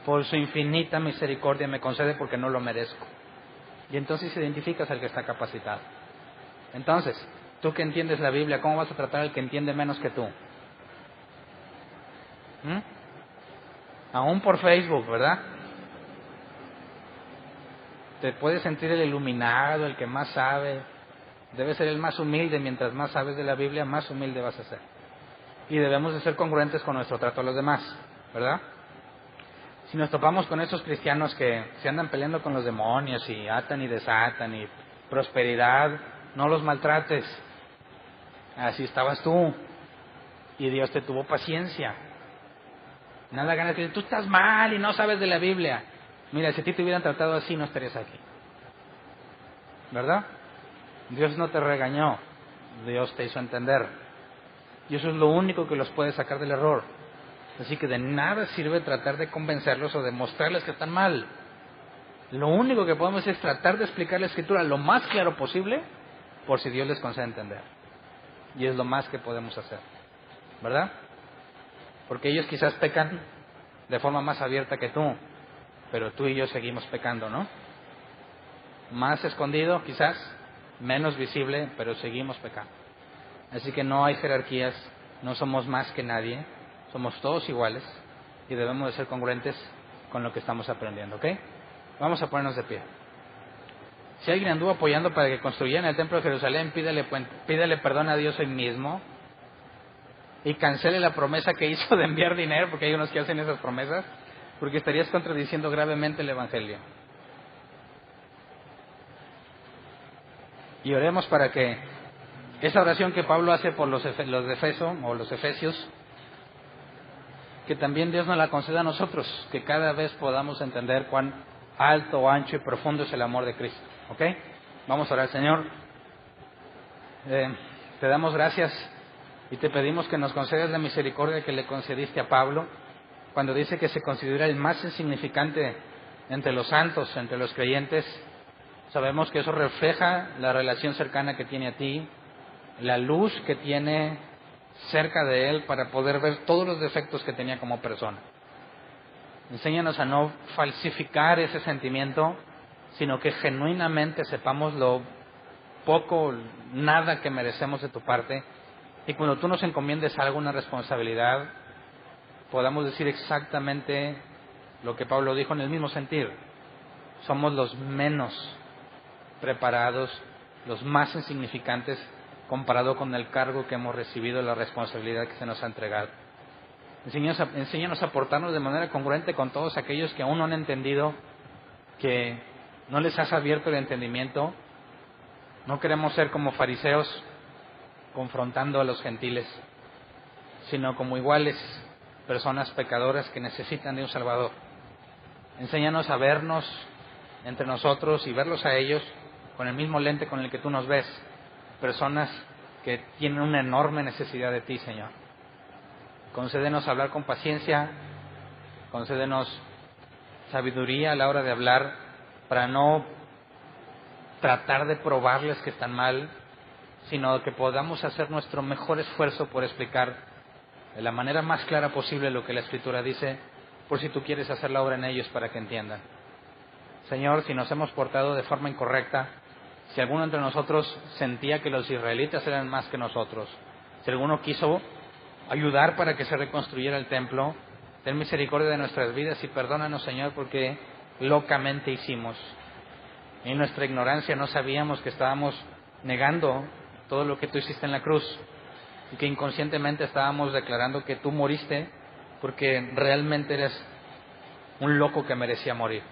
Por su infinita misericordia me concede porque no lo merezco. Y entonces identificas al que está capacitado. Entonces, tú que entiendes la Biblia, ¿cómo vas a tratar al que entiende menos que tú? Aún por Facebook, ¿verdad? Te puedes sentir el iluminado, el que más sabe. Debes ser el más humilde. Mientras más sabes de la Biblia, más humilde vas a ser. Y debemos de ser congruentes con nuestro trato a los demás, ¿verdad? Si nos topamos con esos cristianos que se andan peleando con los demonios y atan y desatan y prosperidad, no los maltrates. Así estabas tú y Dios te tuvo paciencia. Nada ganas de decir, tú estás mal y no sabes de la Biblia. Mira, si a ti te hubieran tratado así, no estarías aquí, ¿verdad? Dios no te regañó, Dios te hizo entender. Y eso es lo único que los puede sacar del error. Así que de nada sirve tratar de convencerlos o de mostrarles que están mal. Lo único que podemos hacer es tratar de explicar la Escritura lo más claro posible, por si Dios les concede entender. Y es lo más que podemos hacer, ¿verdad? Porque ellos quizás pecan de forma más abierta que tú, pero tú y yo seguimos pecando, ¿no? Más escondido quizás, menos visible, pero seguimos pecando. Así que no hay jerarquías, no somos más que nadie, somos todos iguales y debemos de ser congruentes con lo que estamos aprendiendo, ¿ok? Vamos a ponernos de pie. Si alguien anduvo apoyando para que construyeran el templo de Jerusalén, pídale perdón a Dios hoy mismo y cancele la promesa que hizo de enviar dinero, porque hay unos que hacen esas promesas, porque estarías contradiciendo gravemente el Evangelio. Y oremos para que esa oración que Pablo hace por los de Efeso o los Efesios, que también Dios nos la conceda a nosotros, que cada vez podamos entender cuán alto, ancho y profundo es el amor de Cristo, ¿ok? Vamos a orar. Señor, te damos gracias y te pedimos que nos concedas la misericordia que le concediste a Pablo cuando dice que se considera el más insignificante entre los santos, entre los creyentes. Sabemos que eso refleja la relación cercana que tiene a ti, la luz que tiene cerca de él para poder ver todos los defectos que tenía como persona. Enséñanos a no falsificar ese sentimiento, sino que genuinamente sepamos lo poco, nada que merecemos de tu parte, y cuando tú nos encomiendes algo, una responsabilidad, podamos decir exactamente lo que Pablo dijo en el mismo sentir. Somos los menos preparados, los más insignificantes comparado con el cargo que hemos recibido, la responsabilidad que se nos ha entregado. Enséñanos a portarnos de manera congruente con todos aquellos que aún no han entendido, que no les has abierto el entendimiento. No queremos ser como fariseos confrontando a los gentiles, sino como iguales, personas pecadoras que necesitan de un Salvador. Enséñanos a vernos entre nosotros y verlos a ellos con el mismo lente con el que tú nos ves, personas que tienen una enorme necesidad de ti, Señor. Concédenos hablar con paciencia, concédenos sabiduría a la hora de hablar, para no tratar de probarles que están mal, sino que podamos hacer nuestro mejor esfuerzo por explicar de la manera más clara posible lo que la Escritura dice, por si tú quieres hacer la obra en ellos para que entiendan. Señor, si nos hemos portado de forma incorrecta, si alguno entre nosotros sentía que los israelitas eran más que nosotros, si alguno quiso ayudar para que se reconstruyera el templo, ten misericordia de nuestras vidas y perdónanos, Señor, porque locamente hicimos. En nuestra ignorancia no sabíamos que estábamos negando todo lo que tú hiciste en la cruz y que inconscientemente estábamos declarando que tú moriste porque realmente eres un loco que merecía morir.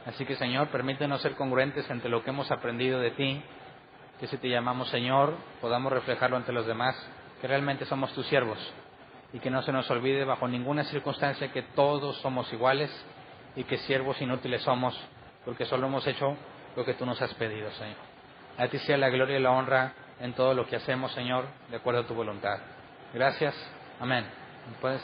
Así que, Señor, permítenos ser congruentes entre lo que hemos aprendido de ti, que si te llamamos Señor, podamos reflejarlo ante los demás, que realmente somos tus siervos y que no se nos olvide bajo ninguna circunstancia que todos somos iguales y que siervos inútiles somos, porque solo hemos hecho lo que tú nos has pedido, Señor. A ti sea la gloria y la honra en todo lo que hacemos, Señor, de acuerdo a tu voluntad. Gracias. Amén. ¿Puedes?